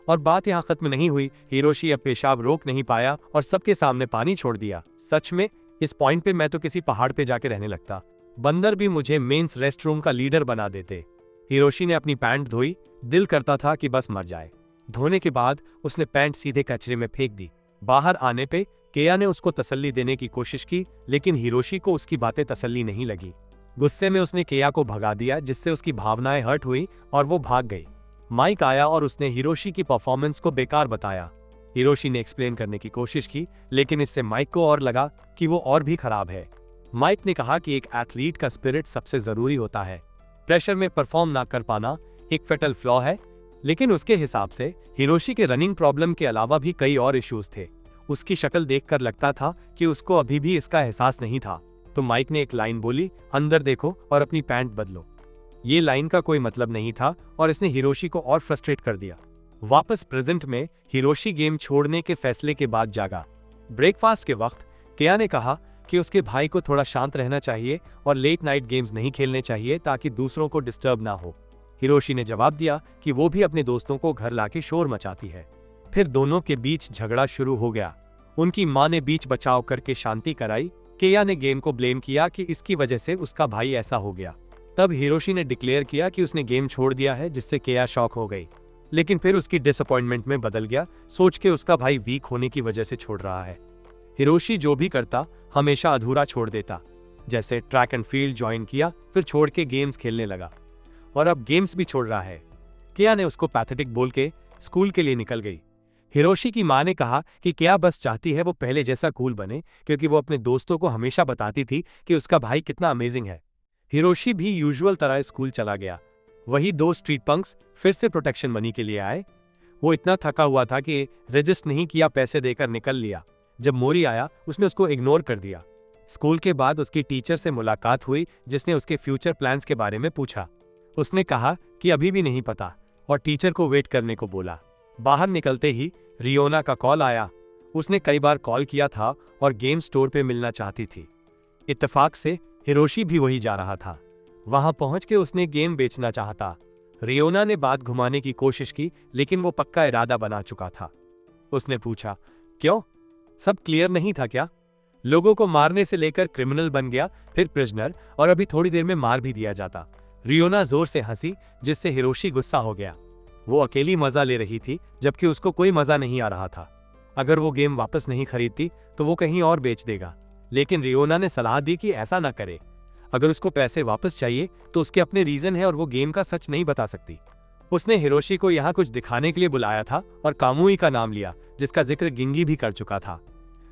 और बात यहाँ खत्म नहीं हुई। हिरोशी अब पेशाब रोक नहीं पाया और सबके सामने पानी छोड़ दिया। सच में इस पॉइंट पे मैं तो किसी पहाड़ पे जाके रहने लगता। बंदर भी मुझे मेंस रेस्टरूम का लीडर बना देते। हिरोशी ने अपनी पैंट धोई। दिल करता था कि बस मर जाए। धोने के बाद उसने पैंट सीधे कचरे में फेंक दी। बाहर आने पे केया ने उसको तसल्ली देने की कोशिश की, लेकिन हिरोशी को उसकी बातें तसल्ली नहीं लगी। गुस्से में उसने केया को भगा दिया, जिससे उसकी भावनाएं हर्ट हुई और वो भाग गई। माइक आया और उसने हिरोशी की परफॉर्मेंस को बेकार बताया। हिरोशी ने एक्सप्लेन करने की कोशिश की, लेकिन इससे माइक को और लगा कि वो और भी खराब है। माइक ने कहा कि एक एथलीट का स्पिरिट सबसे जरूरी होता है। प्रेशर में परफॉर्म ना कर पाना एक फेटल फ्लॉ है, लेकिन उसके हिसाब से हिरोशी के रनिंग प्रॉब्लम के अलावा भी कई और इश्यूज थे। उसकी शक्ल देखकर लगता था कि उसको अभी भी इसका एहसास नहीं था। तो माइक ने एक लाइन बोली, अंदर देखो और अपनी पैंट बदलो। ये लाइन का कोई मतलब नहीं था और इसने हिरोशी को और फ्रस्ट्रेट कर दिया। वापस प्रेजेंट में हिरोशी गेम छोड़ने के फैसले के बाद जागा। ब्रेकफास्ट के वक्त केया ने कहा कि उसके भाई को थोड़ा शांत रहना चाहिए और लेट नाइट गेम्स नहीं खेलने चाहिए ताकि दूसरों को डिस्टर्ब ना हो। हिरोशी ने जवाब दिया कि वो भी अपने दोस्तों को घर लाके शोर मचाती है। फिर दोनों के बीच झगड़ा शुरू हो गया। उनकी माँ ने बीच बचाव करके शांति कराई। केया ने गेम को ब्लेम किया कि इसकी वजह से उसका भाई ऐसा हो गया। तब हिरोशी ने डिक्लेयर किया कि उसने गेम छोड़ दिया है, जिससे केया शॉक हो गई। लेकिन फिर उसकी डिसअपॉइंटमेंट में बदल गया, सोच के उसका भाई वीक होने की वजह से छोड़ रहा है। हिरोशी जो भी करता हमेशा अधूरा छोड़ देता। जैसे ट्रैक एंड फील्ड ज्वाइन किया, फिर छोड़ के गेम्स खेलने लगा और अब गेम्स भी छोड़ रहा है। किया ने उसको पैथेटिक बोल के स्कूल के लिए निकल गई। हिरोशी की मां ने कहा कि किया बस चाहती है वो पहले जैसा कूल बने, क्योंकि वो अपने दोस्तों को हमेशा बताती थी कि उसका भाई कितना अमेजिंग है। हिरोशी भी यूजुअल तरह स्कूल चला गया। वही दो स्ट्रीट पंक्स फिर से प्रोटेक्शन मनी के लिए आए। वो इतना थका हुआ था कि रजिस्ट नहीं किया, पैसे देकर निकल लिया। जब मोरी आया उसने उसको इग्नोर कर दिया। स्कूल के बाद उसकी टीचर से मुलाकात हुई, जिसने उसके फ्यूचर प्लान्स के बारे में पूछा। उसने कहा कि अभी भी नहीं पता और टीचर को वेट करने को बोला। बाहर निकलते ही रियोना का कॉल आया। उसने कई बार कॉल किया था और गेम स्टोर पे मिलना चाहती थी। इत्तेफाक से हिरोशी भी वही जा रहा था। वहां पहुंच के उसने गेम बेचना चाहता। रियोना ने बात घुमाने की कोशिश की, लेकिन वो पक्का इरादा बना चुका था। उसने पूछा, क्यों, सब क्लियर नहीं था क्या? लोगों को मारने से लेकर क्रिमिनल बन गया, फिर प्रिजनर, और अभी थोड़ी देर में मार भी दिया जाता। रियोना जोर से हंसी, जिससे हिरोशी गुस्सा हो गया। वो अकेली मजा ले रही थी, जबकि उसको कोई मजा नहीं आ रहा था। अगर वो गेम वापस नहीं खरीदती तो वो कहीं और बेच देगा, लेकिन रियोना ने सलाह दी कि ऐसा ना करे। अगर उसको पैसे वापस चाहिए तो उसके अपने रीजन है और वो गेम का सच नहीं बता सकती। उसने हिरोशी को यहाँ कुछ दिखाने के लिए बुलाया था और कामुई का नाम लिया, जिसका जिक्र गिंगी भी कर चुका था।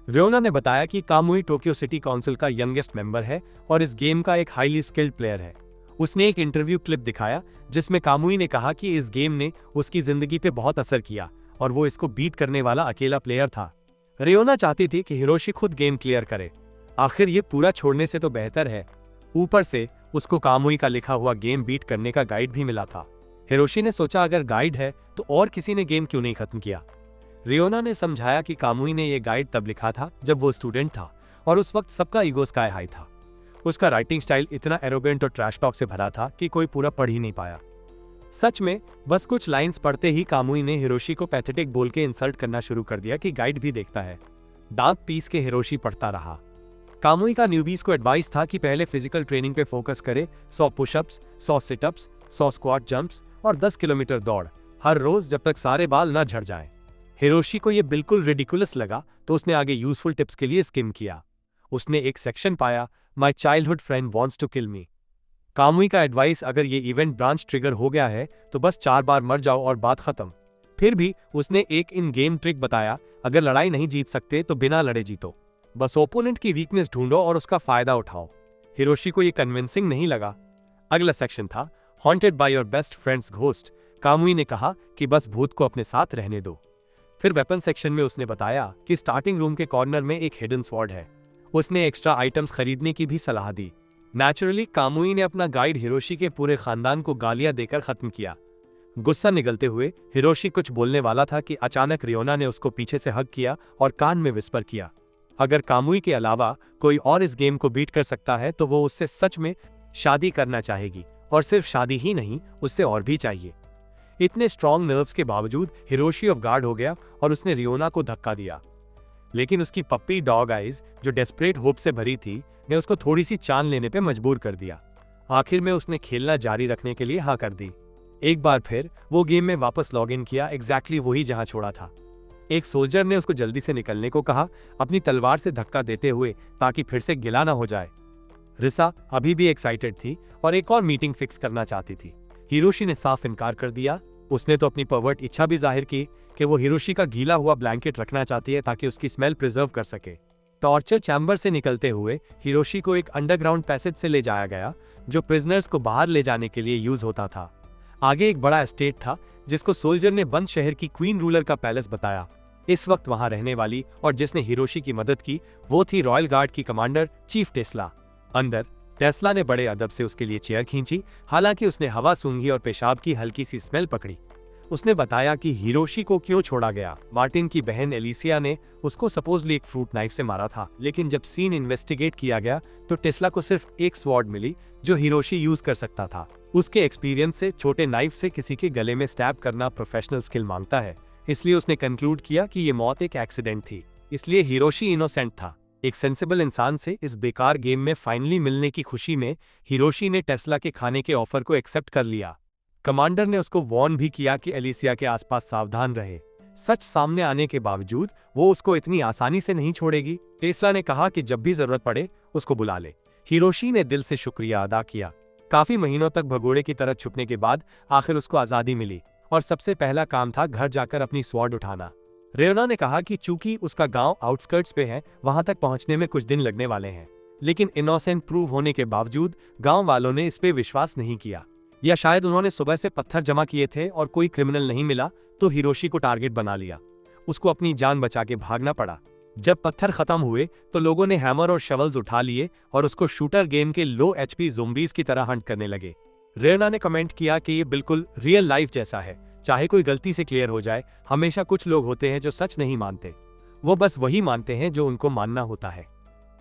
रियोना ने बताया कि कामुई टोक्यो सिटी काउंसिल का यंगेस्ट मेंबर है और इस गेम का एक हाईली स्किल्ड प्लेयर है। उसने एक इंटरव्यू क्लिप दिखाया जिसमें कामुई ने कहा कि इस गेम ने उसकी जिंदगी पे बहुत असर किया और वो इसको बीट करने वाला अकेला प्लेयर था। रियोना चाहती थी कि हिरोशी खुद गेम क्लियर करे। आखिर ये पूरा छोड़ने से तो बेहतर है। ऊपर से उसको कामुई का लिखा हुआ गेम बीट करने का गाइड भी मिला था। हिरोशी ने सोचा, अगर गाइड है तो और किसी ने गेम क्यों नहीं खत्म किया। रियोना ने समझाया कि कामुई ने यह गाइड तब लिखा था जब वो स्टूडेंट था और उस वक्त सबका ईगो स्काई हाई था। उसका राइटिंग स्टाइल इतना एरोगेंट और ट्रैश टॉक से भरा था कि कोई पूरा पढ़ ही नहीं पाया। सच में बस कुछ लाइंस पढ़ते ही कामुई ने हिरोशी को पैथेटिक बोल के इंसल्ट करना शुरू कर दिया कि गाइड भी देखता है। दांत पीस के हिरोशी पढ़ता रहा। कामुई का न्यूबीज को एडवाइस था कि पहले फिजिकल ट्रेनिंग पे फोकस करे। 100 पुशअप्स, 100 सिटअप्स, 100 स्क्वाट जंप्स और 10 किलोमीटर दौड़ हर रोज, जब तक सारे बाल न झड़ जाएं। हिरोशी को यह बिल्कुल रिडिकुलस लगा, तो उसने आगे यूजफुल टिप्स के लिए स्किम किया। उसने एक सेक्शन पाया, my childhood friend wants to kill me. Kamui का एडवाइस, अगर ये इवेंट ब्रांच ट्रिगर हो गया है तो बस 4 बार मर जाओ और बात खत्म। फिर भी उसने एक इन गेम ट्रिक बताया, अगर लड़ाई नहीं जीत सकते तो बिना लड़े जीतो। बस ओपोनेंट की वीकनेस ढूंढो और उसका फायदा उठाओ। हिरोशी को ये कन्विंसिंग नहीं लगा। अगला सेक्शन था haunted by your best friend's ghost. Kamui ने कहा कि बस भूत को अपने साथ रहने दो। फिर वेपन सेक्शन में उसने बताया कि स्टार्टिंग रूम के कॉर्नर में एक हिडन स्वॉर्ड है। उसने एक्स्ट्रा आइटम्स खरीदने की भी सलाह दी। नेचुरली कामुई ने अपना गाइड हिरोशी के पूरे खानदान को गालियां देकर खत्म किया। गुस्सा निगलते हुए हिरोशी कुछ बोलने वाला था कि अचानक रियोना ने उसको पीछे से हग किया और कान में विस्पर किया, अगर कामुई के अलावा कोई और इस गेम को बीट कर सकता है तो वो उससे सच में शादी करना चाहेगी, और सिर्फ शादी ही नहीं, उससे और भी चाहिए। इतने स्ट्रॉन्ग नर्व्स के बावजूद हिरोशी ऑफ गार्ड हो गया और उसने रियोना को धक्का दिया। लेकिन उसकी पप्पी डॉग आइज, जो डेस्परेट होप से भरी थी, ने उसको थोड़ी सी चाल लेने पे मजबूर कर दिया। आखिर में उसने खेलना जारी रखने के लिए हाँ कर दी। एक बार फिर वो गेम में वापस लॉग इन किया, एग्जैक्टली वही जहां छोड़ा था। एक सोल्जर ने उसको जल्दी से निकलने को कहा, अपनी तलवार से धक्का देते हुए, ताकि फिर से गिला ना हो जाए। रिसा अभी भी एक्साइटेड थी और एक और मीटिंग फिक्स करना चाहती थी। हिरोशी ने साफ इनकार कर दिया। उसने तो अपनी परवर्ट इच्छा भी जाहिर की कि वो हिरोशी का गीला हुआ ब्लैंकेट रखना चाहती है ताकि उसकी स्मेल प्रिजर्व कर सके। टॉर्चर चैम्बर से निकलते हुए हिरोशी को एक अंडरग्राउंड पैसेज से ले जाया गया, जो प्रिजनर्स को बाहर ले जाने के लिए यूज होता था। आगे एक बड़ा एस्टेट था, जिसको सोल्जर ने बंद शहर की क्वीन रूलर का पैलेस बताया। इस वक्त वहां रहने वाली और जिसने हिरोशी की मदद की, वो थी रॉयल गार्ड की कमांडर चीफ टेस्ला। अंदर टेस्ला ने बड़े अदब से उसके लिए चेयर खींची, हालांकि उसने हवा सूंघी और पेशाब की हल्की सी स्मेल पकड़ी। उसने बताया कि हिरोशी को क्यों छोड़ा गया। मार्टिन की बहन एलिसिया ने उसको सपोजली एक फ्रूट नाइफ से मारा था, लेकिन जब सीन इन्वेस्टिगेट किया गया तो टेस्ला को सिर्फ एक स्वॉर्ड मिली जो हिरोशी यूज कर सकता था। उसके एक्सपीरियंस से छोटे नाइफ से किसी के गले में स्टैब करना प्रोफेशनल स्किल मांगता है, इसलिए उसने कंक्लूड किया कि ये मौत एक एक्सीडेंट थी। इसलिए हिरोशी इनोसेंट था। एक सेंसिबल इंसान से इस बेकार गेम में फाइनली मिलने की खुशी में हिरोशी ने टेस्ला के खाने के ऑफर को एक्सेप्ट कर लिया। कमांडर ने उसको वॉर्न भी किया कि एलिसिया के आसपास सावधान रहे। सच सामने आने के बावजूद वो उसको इतनी आसानी से नहीं छोड़ेगी। टेस्ला ने कहा कि जब भी जरूरत पड़े उसको बुला ले। हिरोशी ने दिल से शुक्रिया अदा किया। काफी महीनों तक भगोड़े की तरह छुपने के बाद आखिर उसको आजादी मिली। और सबसे पहला काम था घर जाकर अपनी स्वॉर्ड उठाना। रेयोना ने कहा कि चूंकि उसका गांव आउटस्कर्ट्स पे है, वहां तक पहुंचने में कुछ दिन लगने वाले हैं। लेकिन इनोसेंट प्रूव होने के बावजूद गांव वालों ने इस पे विश्वास नहीं किया, या शायद उन्होंने सुबह से पत्थर जमा किए थे और कोई क्रिमिनल नहीं मिला तो हिरोशी को टारगेट बना लिया। उसको अपनी जान बचा के भागना पड़ा। जब पत्थर खत्म हुए तो लोगों ने हैमर और शवल्स उठा लिए और उसको शूटर गेम के लो एचपी ज़ोंबीज की तरह हंट करने लगे। रेयोना ने कमेंट किया कि ये बिल्कुल रियल लाइफ जैसा है, चाहे कोई गलती से क्लियर हो जाए। हमेशा कुछ लोग होते हैं जो सच नहीं मानते, वो बस वही मानते हैं जो उनको मानना होता है।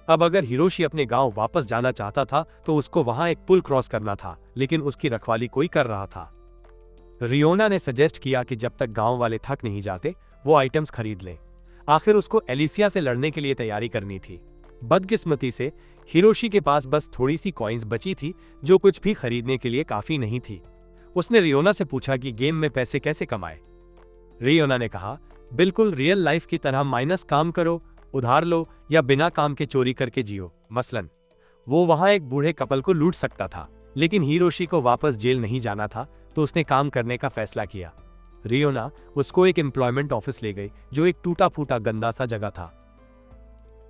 अब अगर हिरोशी अपने गांव वापस जाना चाहता था तो उसको वहां एक पुल क्रॉस करना था, लेकिन उसकी रखवाली कोई कर रहा था। रियोना ने सजेस्ट किया कि जब तक गांव वाले थक नहीं जाते वो आइटम्स खरीद ले। आखिर उसको एलिसिया से लड़ने के लिए तैयारी करनी थी। बदकिस्मती से हिरोशी के पास बस थोड़ी सी कॉइन्स बची थी, जो कुछ भी खरीदने के लिए काफी नहीं थी। उसने रियोना से पूछा कि गेम में पैसे कैसे कमाए। रियोना ने कहा, बिल्कुल रियल लाइफ की तरह, माइनस काम करो, उधार लो या बिना काम के चोरी करके जियो। मसलन वो वहां एक बूढ़े कपल को लूट सकता था, लेकिन हिरोशी को वापस जेल नहीं जाना था, तो उसने काम करने का फैसला किया। रियोना उसको एक एम्प्लॉयमेंट ऑफिस ले गई, जो एक टूटा फूटा गंदा सा जगह था।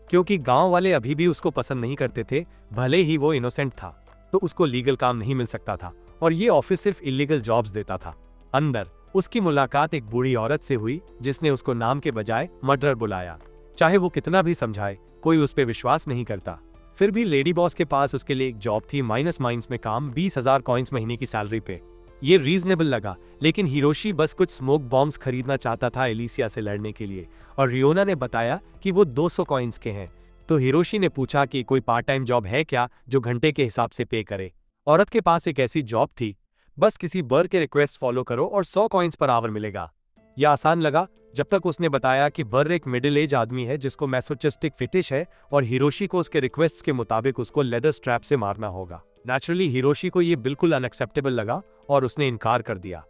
क्योंकि गांव वाले अभी भी उसको पसंद नहीं करते थे, भले ही वो इनोसेंट था, तो उसको लीगल काम नहीं मिल सकता था और ये ऑफिस सिर्फ इलीगल जॉब्स देता था। अंदर उसकी मुलाकात एक बूढ़ी औरत से हुई, जिसने उसको नाम के बजाय मर्डरर बुलाया। चाहे वो कितना भी समझाए, कोई उस पर विश्वास नहीं करता। फिर भी लेडी बॉस के पास उसके लिए एक जॉब थी, माइनस माइंस में काम, 20,000 कॉइन्स महीने की सैलरी पे। ये रीजनेबल लगा, लेकिन हिरोशी बस कुछ स्मोक बॉम्ब्स खरीदना चाहता था एलिसिया से लड़ने के लिए, और रियोना ने बताया कि वो 200 कॉइन्स के हैं। तो हिरोशी ने पूछा कि कोई पार्ट टाइम जॉब है क्या जो घंटे के हिसाब से पे करे। औरत के पास एक ऐसी जॉब थी, बस किसी बर के रिक्वेस्ट फॉलो करो और 100 कॉइन्स पर आवर मिलेगा। यह आसान लगा जब तक उसने बताया कि बर एक मिडिल एज आदमी है जिसको मैसोचिस्टिक फिटिश है, और हिरोशी को उसके रिक्वेस्ट के मुताबिक उसको लेदर स्ट्रैप से मारना होगा। नेचुरली हिरोशी को यह बिल्कुल अनएक्सेप्टेबल लगा और उसने इनकार कर दिया।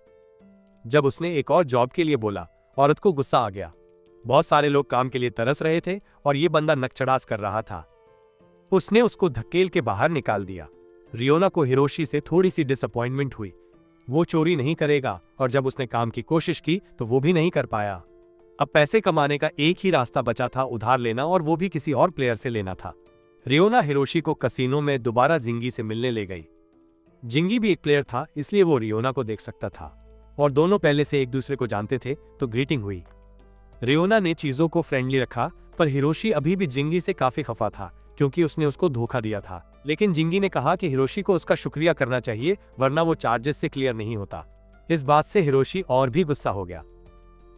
जब उसने एक और जॉब के लिए बोला, औरत को गुस्सा आ गया। बहुत सारे लोग काम के लिए तरस रहे थे और ये बंदा नकचढ़ास कर रहा था। उसने उसको धकेल के बाहर निकाल दिया। रियोना को हिरोशी से थोड़ी सी डिसअपॉइंटमेंट हुई। वो चोरी नहीं करेगा, और जब उसने काम की कोशिश की तो वो भी नहीं कर पाया। अब पैसे कमाने का एक ही रास्ता बचा था, उधार लेना, और वो भी किसी और प्लेयर से लेना था। रियोना हिरोशी को कसिनो में दोबारा जिंगी से मिलने ले गई। जिंगी भी एक प्लेयर था, इसलिए वो रियोना को देख सकता था, और दोनों पहले से एक दूसरे को जानते थे, तो ग्रीटिंग हुई। रियोना ने चीजों को फ्रेंडली रखा, पर हिरोशी अभी भी जिंगी से काफी खफा था, क्योंकि उसने उसको धोखा दिया था। लेकिन जिंगी ने कहा कि हिरोशी को उसका शुक्रिया करना चाहिए, वरना वो चार्जेस से क्लियर नहीं होता। इस बात से हिरोशी और भी गुस्सा हो गया।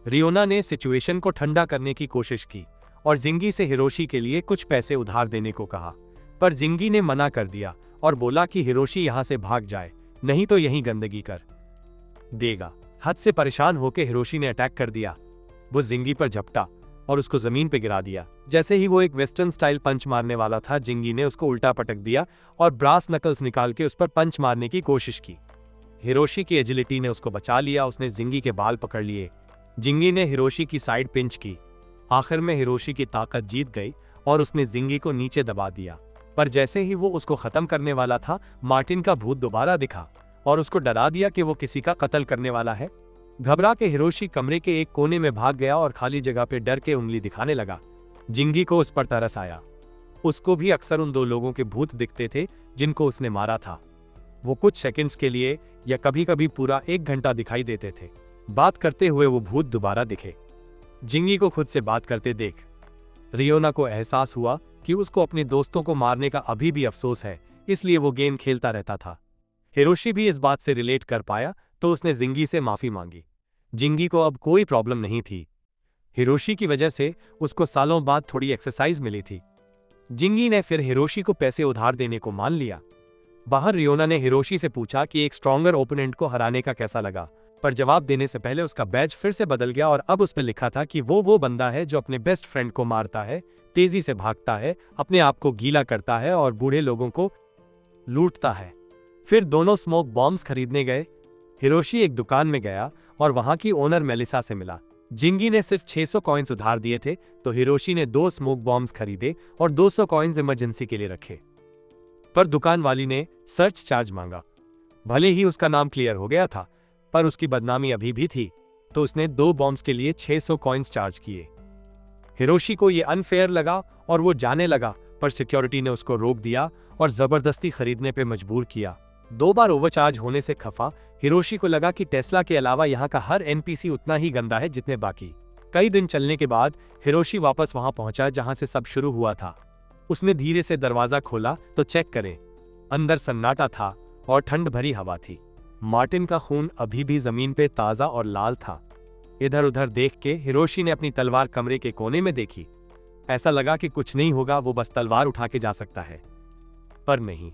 रियोना ने सिचुएशन को ठंडा करने की कोशिश की और जिंगी से हिरोशी के लिए कुछ पैसे उधार देने को कहा, पर जिंगी ने मना कर दिया और बोला कि हिरोशी यहाँ से भाग जाए, नहीं तो यहीं गंदगी कर देगा। हद से परेशान होकर हिरोशी ने अटैक कर दिया। वो जिंगी पर झपटा और उसको जमीन पे गिरा दिया। जैसे ही वो एक वेस्टर्न स्टाइल पंच मारने वाला था, जिंगी ने उसको उल्टा पटक दिया और ब्रास नकल्स निकाल के उस पर पंच मारने की कोशिश की। हिरोशी की एजिलिटी ने उसको बचा लिया। उसने जिंगी के बाल पकड़ लिए। जिंगी ने हिरोशी की साइड पिंच की। आखिर में हिरोशी की ताकत जीत गई और उसने जिंगी को नीचे दबा दिया। पर जैसे ही वो उसको खत्म करने वाला था, मार्टिन का भूत दोबारा दिखा और उसको डरा दिया कि वो किसी का कत्ल करने वाला है। घबरा के हिरोशी कमरे के एक कोने में भाग गया और खाली जगह पे डर के उंगली दिखाने लगा। जिंगी को उस पर तरस आया। उसको भी अक्सर उन दो लोगों के भूत दिखते थे जिनको उसने मारा था। वो कुछ सेकंड्स के लिए या कभी कभी पूरा 1 घंटा दिखाई देते थे। बात करते हुए वो भूत दोबारा दिखे। जिंगी को खुद से बात करते देख रियोना को एहसास हुआ कि उसको अपने दोस्तों को मारने का अभी भी अफसोस है, इसलिए वो गेम खेलता रहता था। हिरोशी भी इस बात से रिलेट कर पाया, तो उसने जिंगी से माफी मांगी। जिंगी को अब कोई प्रॉब्लम नहीं थी। हिरोशी की वजह से उसको सालों बाद थोड़ी एक्सरसाइज मिली थी। जिंगी ने फिर हिरोशी को पैसे उधार देने को मान लिया। बाहर रियोना ने हिरोशी से पूछा कि एक स्ट्रॉन्गर ओपोनेंट को हराने का कैसा लगा, पर जवाब देने से पहले उसका बैज फिर से बदल गया और अब उस पर लिखा था कि वो बंदा है जो अपने बेस्ट फ्रेंड को मारता है, तेजी से भागता है, अपने आप को गीला करता है और बूढ़े लोगों को लूटता है। फिर दोनों स्मोक बॉम्ब्स खरीदने गए। हिरोशी एक दुकान में गया और वहां की ओनर मेलिसा से मिला। जिंगी ने सिर्फ 600 कॉइन्स उधार दिए थे, तो हिरोशी ने 2 स्मोक बॉम्ब्स खरीदे और 200 कॉइन्स इमरजेंसी के लिए रखे। पर दुकान वाली ने सर्च चार्ज मांगा। भले ही उसका नाम क्लियर हो गया था, पर उसकी बदनामी अभी भी थी, तो उसने 2 बॉम्ब्स के लिए 600 कॉइन्स चार्ज किए। हिरोशी को ये अनफेयर लगा और वो जाने लगा, पर सिक्योरिटी ने उसको रोक दिया और जबरदस्ती खरीदने पे मजबूर किया। 2 बार ओवरचार्ज होने से खफा हिरोशी को लगा कि टेस्ला के अलावा यहाँ का हर एनपीसी उतना ही गंदा है जितने बाकी। कई दिन चलने के बाद हिरोशी वापस वहां पहुंचा जहां से सब शुरू हुआ था। उसने धीरे से दरवाजा खोला तो चेक करें। अंदर सन्नाटा था और ठंड भरी हवा थी। मार्टिन का खून अभी भी जमीन पे ताजा और लाल था। इधर उधर देख के हिरोशी ने अपनी तलवार कमरे के कोने में देखी। ऐसा लगा कि कुछ नहीं होगा, वो बस तलवार उठा के जा सकता है। पर नहीं,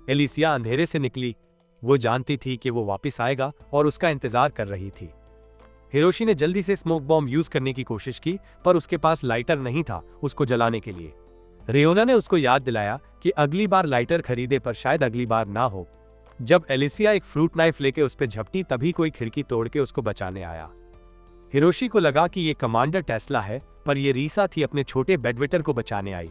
एलिसिया अंधेरे से निकली। वो जानती थी कि वो वापस आएगा और उसका इंतजार कर रही थी। हिरोशी ने जल्दी से स्मोक बॉम्ब यूज करने की कोशिश की, पर उसके पास लाइटर नहीं था उसको जलाने के लिए। रियोना ने उसको याद दिलाया कि अगली बार लाइटर खरीदे, पर शायद अगली बार ना हो। जब एलिसिया एक फ्रूट नाइफ लेके उस पर झपटी, तभी कोई खिड़की तोड़ के उसको बचाने आया। हिरोशी को लगा कि ये कमांडर टेस्ला है, पर ये रीसा थी, अपने छोटे बेडवेटर को बचाने आई।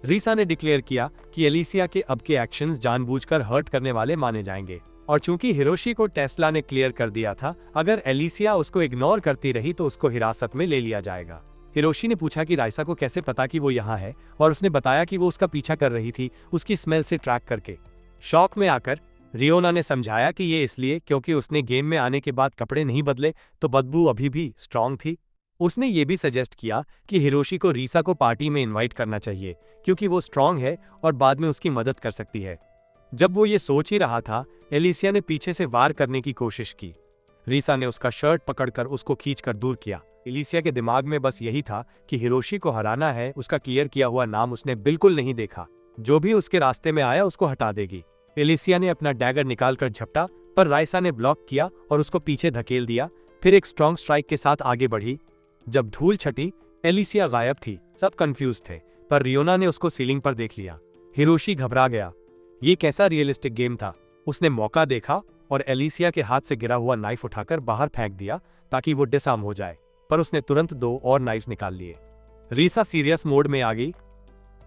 रीसा ने डिक्लेयर किया कि एलिसिया के अब के एक्शंस जानबूझकर हर्ट करने वाले माने जाएंगे, और चूंकि हिरोशी को टेस्ला ने क्लियर कर दिया था अगर एलिसिया उसको इग्नोर करती रही तो उसको हिरासत में ले लिया जाएगा। हिरोशी ने पूछा कि राइसा को कैसे पता कि वो यहाँ है, और उसने बताया कि वो उसका पीछा कर रही थी उसकी स्मेल से ट्रैक करके। शॉक में आकर रियोना ने समझाया कि ये इसलिए क्योंकि उसने गेम में आने के बाद कपड़े नहीं बदले, तो बदबू अभी भी स्ट्रांग थी। उसने ये भी सजेस्ट किया कि हिरोशी को रीसा को पार्टी में इनवाइट करना चाहिए, क्योंकि वो स्ट्रांग है और बाद में उसकी मदद कर सकती है। जब वो ये सोच ही रहा था, एलिसिया ने पीछे से वार करने की कोशिश की। रीसा ने उसका शर्ट पकड़कर उसको खींचकर दूर किया। एलिसिया के दिमाग में बस यही था कि हिरोशी को हराना है। उसका क्लियर किया हुआ नाम उसने बिल्कुल नहीं देखा। जो भी उसके रास्ते में आया उसको हटा देगी। एलिसिया ने अपना डैगर निकालकर झपटा, पर राइसा ने ब्लॉक किया और उसको पीछे धकेल दिया। फिर एक स्ट्रॉन्ग स्ट्राइक के साथ आगे बढ़ी। जब धूल छटी, एलिसिया गायब थी। सब कंफ्यूज थे, पर रियोना ने उसको सीलिंग पर देख लिया। हिरोशी घबरा गया। ये कैसा रियलिस्टिक गेम था। उसने मौका देखा और एलिसिया के हाथ से गिरा हुआ नाइफ उठाकर बाहर फेंक दिया ताकि वो डिसआर्म हो जाए, पर उसने तुरंत 2 और नाइफ्स निकाल लिए। रीसा सीरियस मोड में आ गई,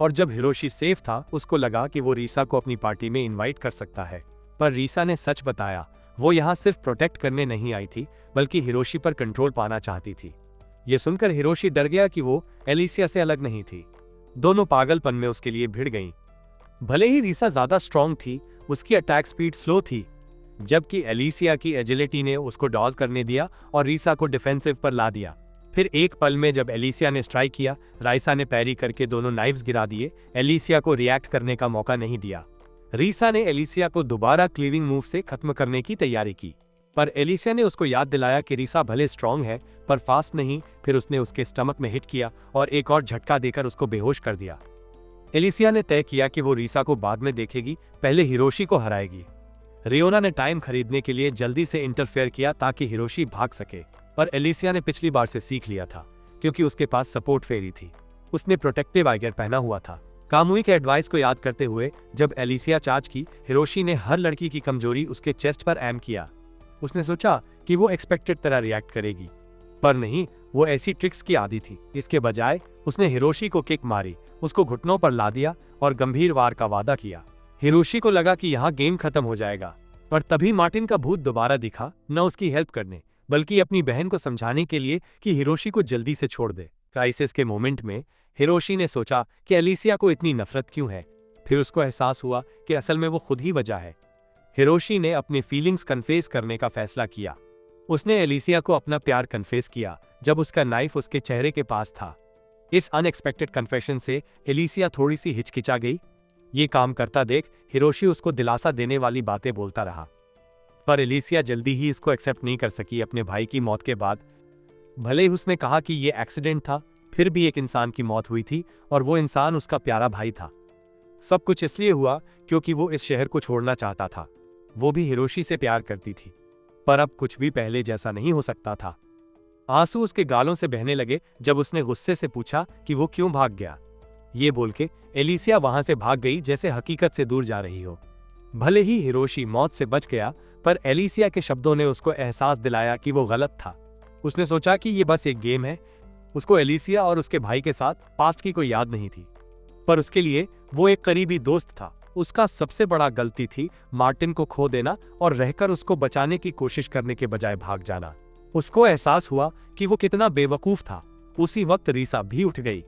और जब हिरोशी सेफ था उसको लगा कि वो रीसा को अपनी पार्टी में इनवाइट कर सकता है। पर रीसा ने सच बताया, वो यहाँ सिर्फ प्रोटेक्ट करने नहीं आई थी, बल्कि हिरोशी पर कंट्रोल पाना चाहती थी। ये सुनकर हिरोशी डर गया कि वो एलिसिया से अलग नहीं थी। दोनों पागलपन में उसके लिए भिड़ गईं। भले ही रीसा ज्यादा स्ट्रांग थी, उसकी अटैक स्पीड स्लो थी, जबकि एलिसिया की एजिलिटी ने उसको डॉज करने दिया और रीसा को डिफेंसिव पर ला दिया। फिर एक पल में जब एलिसिया ने स्ट्राइक किया, राइसा ने पैरी करके दोनों नाइफ्स गिरा दिए। एलिसिया को रिएक्ट करने का मौका नहीं दिया। रीसा ने एलिसिया को दोबारा क्लीविंग मूव से खत्म करने की तैयारी की, पर एलिसिया ने उसको याद दिलाया कि रीसा भले स्ट्रांग है पर फास्ट नहीं। फिर उसने उसके स्टमक में हिट किया और एक और झटका देकर उसको बेहोश कर दिया। एलिसिया ने तय किया कि वो रीसा को बाद में देखेगी, पहले हिरोशी को हराएगी। रियोना ने टाइम खरीदने के लिए जल्दी से इंटरफेयर किया ताकि हिरोशी भाग सके, पर एलिसिया ने पिछली बार से सीख लिया था, क्योंकि उसके पास सपोर्ट फेरी थी। उसने प्रोटेक्टिव आइगर पहना हुआ था। कामुई के एडवाइस को याद करते हुए जब एलिसिया चार्ज की, हिरोशी ने हर लड़की की कमजोरी उसके चेस्ट पर एम किया। उसने सोचा कि वो एक्सपेक्टेड तरह रिएक्ट करेगी, पर नहीं, वो ऐसी ट्रिक्स की आदी थी। इसके बजाय उसने हिरोशी को किक मारी, उसको घुटनों पर ला दिया और गंभीर वार का वादा किया। हिरोशी को लगा कि यहाँ गेम खत्म हो जाएगा, पर तभी मार्टिन का भूत दोबारा दिखा, न उसकी हेल्प करने बल्कि अपनी बहन को समझाने के लिए कि हिरोशी को जल्दी से छोड़ दे। क्राइसिस के मोमेंट में हिरोशी ने सोचा कि एलिसिया को इतनी नफरत क्यों है। फिर उसको एहसास हुआ कि असल में वो खुद ही वजह है। हिरोशी ने अपनी फीलिंग्स कन्फेस करने का फैसला किया। उसने एलिसिया को अपना प्यार कन्फेस किया जब उसका नाइफ उसके चेहरे के पास था। इस अनएक्सपेक्टेड कन्फेशन से एलिसिया थोड़ी सी हिचकिचा गई। ये काम करता देख हिरोशी उसको दिलासा देने वाली बातें बोलता रहा, पर एलिसिया जल्दी ही इसको एक्सेप्ट नहीं कर सकी। अपने भाई की मौत के बाद भले ही उसने कहा कि ये एक्सीडेंट था, फिर भी एक इंसान की मौत हुई थी और वो इंसान उसका प्यारा भाई था। सब कुछ इसलिए हुआ क्योंकि वो इस शहर को छोड़ना चाहता था। वो भी हिरोशी से प्यार करती थी, पर अब कुछ भी पहले जैसा नहीं हो सकता था। आंसू उसके गालों से बहने लगे जब उसने गुस्से से पूछा कि वो क्यों भाग गया। ये बोल के एलिसिया वहां से भाग गई जैसे हकीकत से दूर जा रही हो। भले ही हिरोशी मौत से बच गया, पर एलिसिया के शब्दों ने उसको एहसास दिलाया कि वो गलत था। उसने सोचा कि ये बस एक गेम है। उसको एलिसिया और उसके भाई के साथ पास्ट की कोई याद नहीं थी, पर उसके लिए वो एक करीबी दोस्त था। उसका सबसे बड़ा गलती थी मार्टिन को खो देना और रहकर उसको बचाने की कोशिश करने के बजाय भाग जाना। उसको एहसास हुआ कि वो कितना बेवकूफ था। उसी वक्त रीसा भी उठ गई।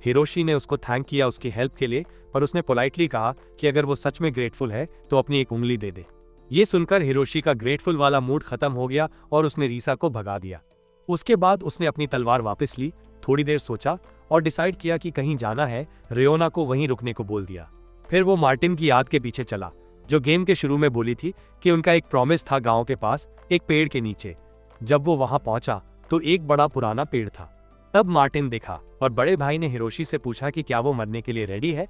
हिरोशी ने उसको थैंक किया उसकी हेल्प के लिए, पर उसने पोलाइटली कहा कि अगर वो सच में ग्रेटफुल है तो अपनी एक उंगली दे दे। ये सुनकर हिरोशी का ग्रेटफुल वाला मूड खत्म हो गया और उसने रीसा को भगा दिया। उसके बाद उसने अपनी तलवार वापस ली, थोड़ी देर सोचा और डिसाइड किया कि कहीं जाना है। रियोना को वहीं रुकने को बोल दिया। फिर वो मार्टिन की याद के पीछे चला, जो गेम के शुरू में बोली थी कि उनका एक प्रॉमिस था गांव के पास एक पेड़ के नीचे। जब वो वहां पहुंचा तो एक बड़ा पुराना पेड़ था। तब मार्टिन देखा और बड़े भाई ने हिरोशी से पूछा कि क्या वो मरने के लिए रेडी है।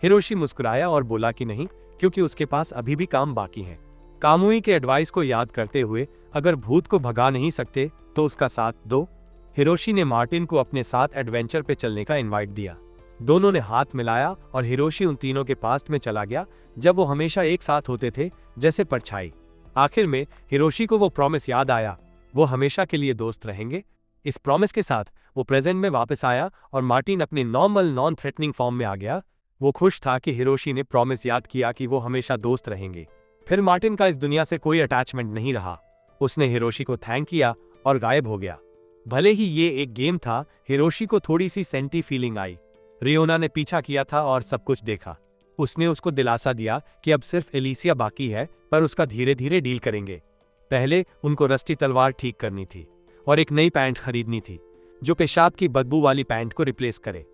हिरोशी मुस्कुराया और बोला कि नहीं, क्योंकि उसके पास अभी भी काम बाकी है। कामुई के एडवाइस को याद करते हुए, अगर भूत को भगा नहीं सकते तो उसका साथ दो। हिरोशी ने मार्टिन को अपने साथ एडवेंचर पे चलने का इनवाइट दिया। दोनों ने हाथ मिलाया और हिरोशी उन तीनों के पास्ट में चला गया, जब वो हमेशा एक साथ होते थे जैसे परछाई। आखिर में हिरोशी को वो प्रॉमिस याद आया, वो हमेशा के लिए दोस्त रहेंगे। इस प्रॉमिस के साथ वो प्रेजेंट में वापस आया और मार्टिन अपने नॉर्मल नॉन थ्रेटनिंग फॉर्म में आ गया। वो खुश था कि हिरोशी ने प्रॉमिस याद किया कि वो हमेशा दोस्त रहेंगे। फिर मार्टिन का इस दुनिया से कोई अटैचमेंट नहीं रहा। उसने हिरोशी को थैंक किया और गायब हो गया। भले ही ये एक गेम था, हिरोशी को थोड़ी सी सेंटी फीलिंग आई। रियोना ने पीछा किया था और सब कुछ देखा। उसने उसको दिलासा दिया कि अब सिर्फ एलिसिया बाकी है, पर उसका धीरे धीरे डील करेंगे। पहले उनको रस्टी तलवार ठीक करनी थी और एक नई पैंट खरीदनी थी जो पेशाब की बदबू वाली पैंट को रिप्लेस करे।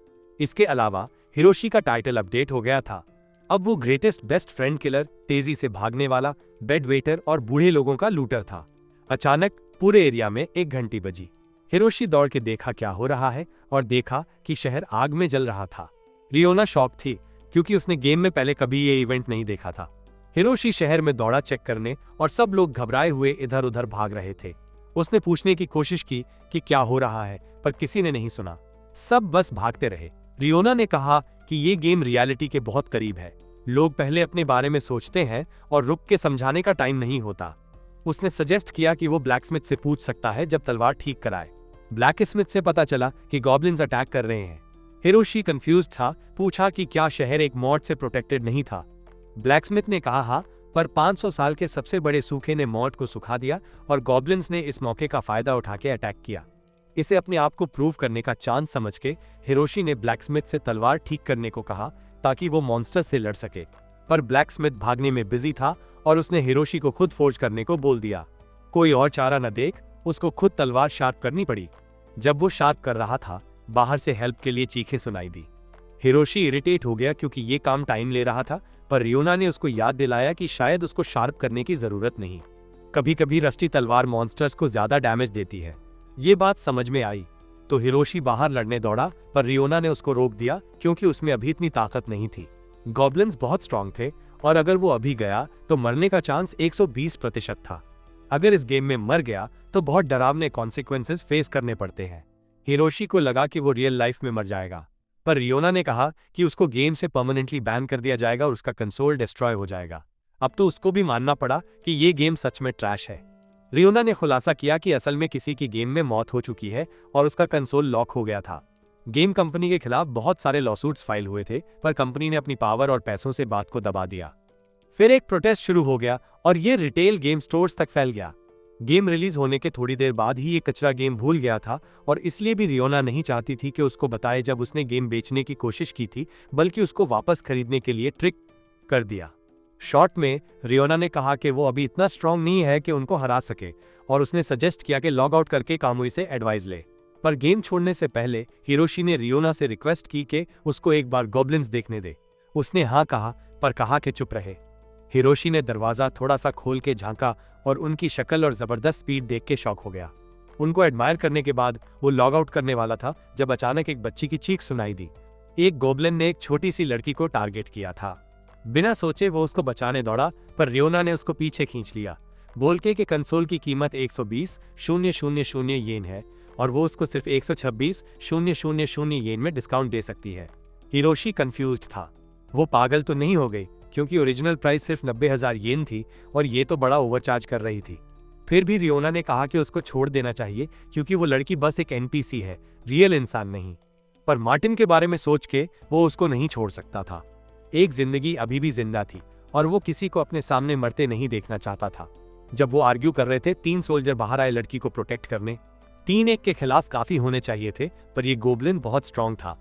इसके अलावा हिरोशी का टाइटल अपडेट हो गया था। अब वो ग्रेटेस्ट बेस्ट फ्रेंड किलर, तेजी से भागने वाला, बेड वेटर और बूढ़े लोगों का लूटर था। अचानक पूरे एरिया में एक घंटी बजी। हिरोशी दौड़ के देखा क्या हो रहा है और देखा कि शहर आग में जल रहा था। रियोना शॉक थी क्योंकि उसने गेम में पहले कभी ये इवेंट नहीं देखा था। हिरोशी शहर में दौड़ा चेक करने और सब लोग घबराए हुए इधर उधर भाग रहे थे। उसने पूछने की कोशिश की कि क्या हो रहा है, पर किसी ने नहीं सुना। सब बस भागते रहे। रियोना ने कहा कि ये गेम रियलिटी के बहुत करीब है। लोग पहले अपने बारे में सोचते हैं और रुक के समझाने का टाइम नहीं होता। उसने सजेस्ट किया कि वो ब्लैकस्मिथ से पूछ सकता है जब तलवार ठीक कराए। ब्लैकस्मिथ से पता चला कि गॉब्लिन्स अटैक कर रहे हैं। हिरोशी कंफ्यूज था, पूछा कि क्या शहर एक मॉर्ड से प्रोटेक्टेड नहीं था। ब्लैकस्मिथ ने कहा हाँ, पर 500 साल के सबसे बड़े सूखे ने मॉर्ड को सुखा दिया और गॉब्लिन्स ने इस मौके का फायदा उठा के अटैक किया। इसे अपने आप को प्रूव करने का चांस समझ के हिरोशी ने ब्लैकस्मिथ से तलवार ठीक करने को कहा ताकि वो मॉन्स्टर्स से लड़ सके। पर ब्लैकस्मिथ भागने में बिजी था और उसने हिरोशी को खुद फोर्ज करने को बोल दिया। कोई और चारा न देख उसको खुद तलवार शार्प करनी पड़ी। जब वो शार्प कर रहा था, बाहर से हेल्प के लिए चीखें सुनाई दी। हिरोशी इरिटेट हो गया क्योंकि ये काम टाइम ले रहा था, पर रियोना ने उसको याद दिलाया कि शायद उसको शार्प करने की जरूरत नहीं। कभी कभी रस्टी तलवार मॉन्स्टर्स को ज्यादा डैमेज देती है। ये बात समझ में आई तो हिरोशी बाहर लड़ने दौड़ा, पर रियोना ने उसको रोक दिया क्योंकि उसमें अभी इतनी ताकत नहीं थी। गॉब्लिन्स बहुत स्ट्रांग थे और अगर वो अभी गया तो मरने का चांस 120% था। अगर इस गेम में मर गया तो बहुत डरावने कॉन्सिक्वेंसेस फेस करने पड़ते हैं। हिरोशी को लगा कि वो रियल लाइफ में मर जाएगा, पर रियोना ने कहा कि उसको गेम से परमानेंटली बैन कर दिया जाएगा और उसका कंसोल डिस्ट्रॉय हो जाएगा। अब तो उसको भी मानना पड़ा कि ये गेम सच में ट्रैश है। रियोना ने खुलासा किया कि असल में किसी की गेम में मौत हो चुकी है और उसका कंसोल लॉक हो गया था। गेम कंपनी के खिलाफ बहुत सारे लॉसूट्स फाइल हुए थे, पर कंपनी ने अपनी पावर और पैसों से बात को दबा दिया। फिर एक प्रोटेस्ट शुरू हो गया और ये रिटेल गेम स्टोर्स तक फैल गया। गेम रिलीज होने के थोड़ी देर बाद ही ये कचरा गेम भूल गया था और इसलिए भी रियोना नहीं चाहती थी कि उसको बताए जब उसने गेम बेचने की कोशिश की थी, बल्कि उसको वापस खरीदने के लिए ट्रिक कर दिया। शॉर्ट में रियोना ने कहा कि वो अभी इतना स्ट्रांग नहीं है कि उनको हरा सके और उसने सजेस्ट किया कि लॉग आउट करके कामुई से एडवाइस ले। पर गेम छोड़ने से पहले हिरोशी ने रियोना से रिक्वेस्ट की कि उसको एक बार गॉब्लिन्स देखने दे। उसने हाँ कहा, पर कहा कि चुप रहे। हिरोशी ने दरवाजा थोड़ा सा खोल के झांका और उनकी शक्ल और जबरदस्त स्पीड देख के शॉक हो गया। उनको एडमायर करने के बाद वो लॉग आउट करने वाला था जब अचानक एक बच्ची की चीख सुनाई दी। एक गॉब्लिन ने एक छोटी सी लड़की को टारगेट किया था। बिना सोचे वो उसको बचाने दौड़ा, पर रियोना ने उसको पीछे खींच लिया, बोल के कि कंसोल की कीमत 120,000 येन है और वो उसको सिर्फ 126,000 येन में डिस्काउंट दे सकती है। हिरोशी कंफ्यूज्ड था। वो पागल तो नहीं हो गई, क्योंकि ओरिजिनल प्राइस सिर्फ 90,000 येन थी और ये तो बड़ा ओवरचार्ज कर रही थी। फिर भी रियोना ने कहा कि उसको छोड़ देना चाहिए क्योंकि वो लड़की बस एक एनपीसी है, रियल इंसान नहीं। पर मार्टिन के बारे में सोच के वो उसको नहीं छोड़ सकता था। एक जिंदगी अभी भी जिंदा थी और वो किसी को अपने सामने मरते नहीं देखना चाहता था। जब वो आर्ग्यू कर रहे थे, 3 सोल्जर बाहर आए लड़की को प्रोटेक्ट करने। 3-1 के खिलाफ काफी होने चाहिए थे, पर ये गोब्लिन बहुत स्ट्रांग था।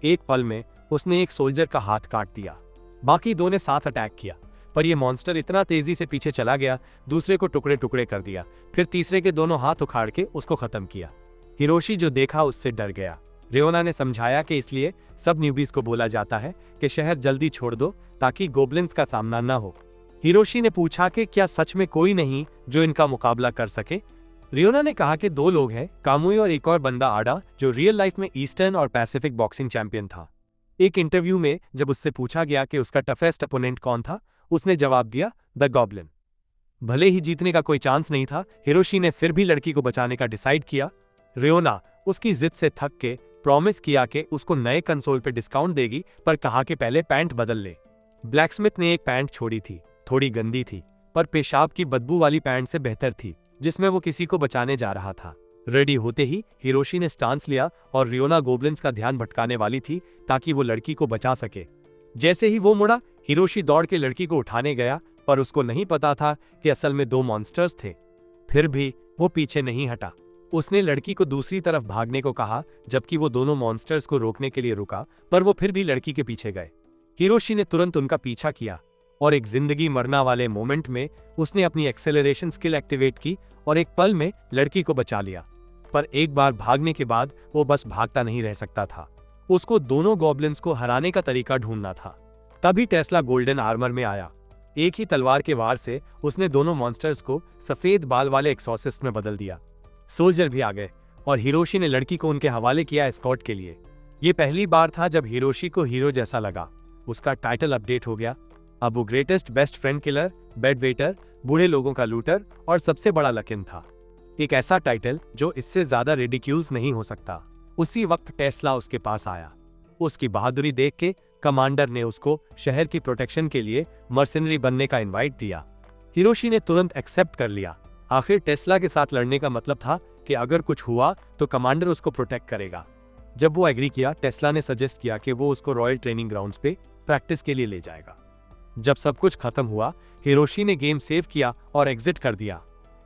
एक पल में उसने एक सोल्जर का हाथ काट दिया। बाकी 2 ने साथ अटैक किया, पर यह मॉन्स्टर इतना तेजी से पीछे चला गया, दूसरे को टुकड़े टुकड़े कर दिया, फिर तीसरे के दोनों हाथ उखाड़ के उसको खत्म किया। हिरोशी जो देखा उससे डर गया। रियोना ने समझाया कि इसलिए सब न्यूबीज को बोला जाता है कि शहर जल्दी छोड़ दो ताकि गोब्लिन्स का सामना न हो। हिरोशी ने पूछा कि क्या सच में कोई नहीं जो इनका मुकाबला कर सके। रियोना ने कहा कि 2 लोग हैं, कामुई और एक और बंदा आडा, जो रियल लाइफ में ईस्टर्न और पैसिफिक बॉक्सिंग चैंपियन था। एक इंटरव्यू में जब उससे पूछा गया कि उसका टफेस्ट अपोनेंट कौन था, उसने जवाब दिया, द गॉब्लिन। भले ही जीतने का कोई चांस नहीं था, हिरोशी ने फिर भी लड़की को बचाने का डिसाइड किया। रियोना उसकी जिद से थक के प्रॉमिस किया कि उसको नए कंसोल पे डिस्काउंट देगी, पर कहा कि पहले पैंट बदल ले। ब्लैकस्मिथ ने एक पैंट छोड़ी थी, थोड़ी गंदी थी, पर पेशाब की बदबू वाली पैंट से बेहतर थी, जिसमें वो किसी को बचाने जा रहा था। रेडी होते ही हिरोशी ने स्टांस लिया और रियोना गोब्लिन्स का ध्यान भटकाने वाली थी ताकि वो लड़की को बचा सके। जैसे ही वो मुड़ा, हिरोशी दौड़ के लड़की को उठाने गया, पर उसको नहीं पता था कि असल में 2 मॉन्स्टर्स थे। फिर भी वो पीछे नहीं हटा। उसने लड़की को दूसरी तरफ भागने को कहा, जबकि वो दोनों मॉन्स्टर्स को रोकने के लिए रुका, पर वो फिर भी लड़की के पीछे गए। हिरोशी ने तुरंत उनका पीछा किया और एक जिंदगी मरना वाले मोमेंट में उसने अपनी एक्सेलरेशन स्किल एक्टिवेट की और एक पल में लड़की को बचा लिया। पर एक बार भागने के बाद वो बस भागता नहीं रह सकता था। उसको दोनों गॉब्लिन्स को हराने का तरीका ढूंढना था। तभी टेस्ला गोल्डन आर्मर में आया। एक ही तलवार के वार से उसने दोनों मॉन्स्टर्स को सफेद बाल वाले एक्सॉर्सिस्ट में बदल दिया। सोल्जर भी आ गए और हिरोशी ने लड़की को उनके हवाले किया एस्कॉर्ट के लिए। ये पहली बार था जब हिरोशी को हीरो जैसा लगा। उसका टाइटल अपडेट हो गया। अब वो greatest best friend killer, bed waiter, बूढ़े लोगों का लूटर और सबसे बड़ा लकिन था। एक ऐसा टाइटल जो इससे ज्यादा रिडिक्यूल्स नहीं हो सकता। उसी वक्त टेस्ला उसके पास आया। उसकी बहादुरी देख के कमांडर ने उसको शहर की प्रोटेक्शन के लिए मर्सिनरी बनने का इनवाइट दिया। हिरोशी ने तुरंत एक्सेप्ट कर लिया। आखिर टेस्ला के साथ लड़ने का मतलब था कि अगर कुछ हुआ तो कमांडर उसको प्रोटेक्ट करेगा। जब वो एग्री किया, टेस्ला ने सजेस्ट किया कि वो उसको रॉयल ट्रेनिंग ग्राउंड्स पे प्रैक्टिस के लिए ले जाएगा। जब सब कुछ खत्म हुआ, हिरोशी ने गेम सेव किया और एग्जिट कर दिया।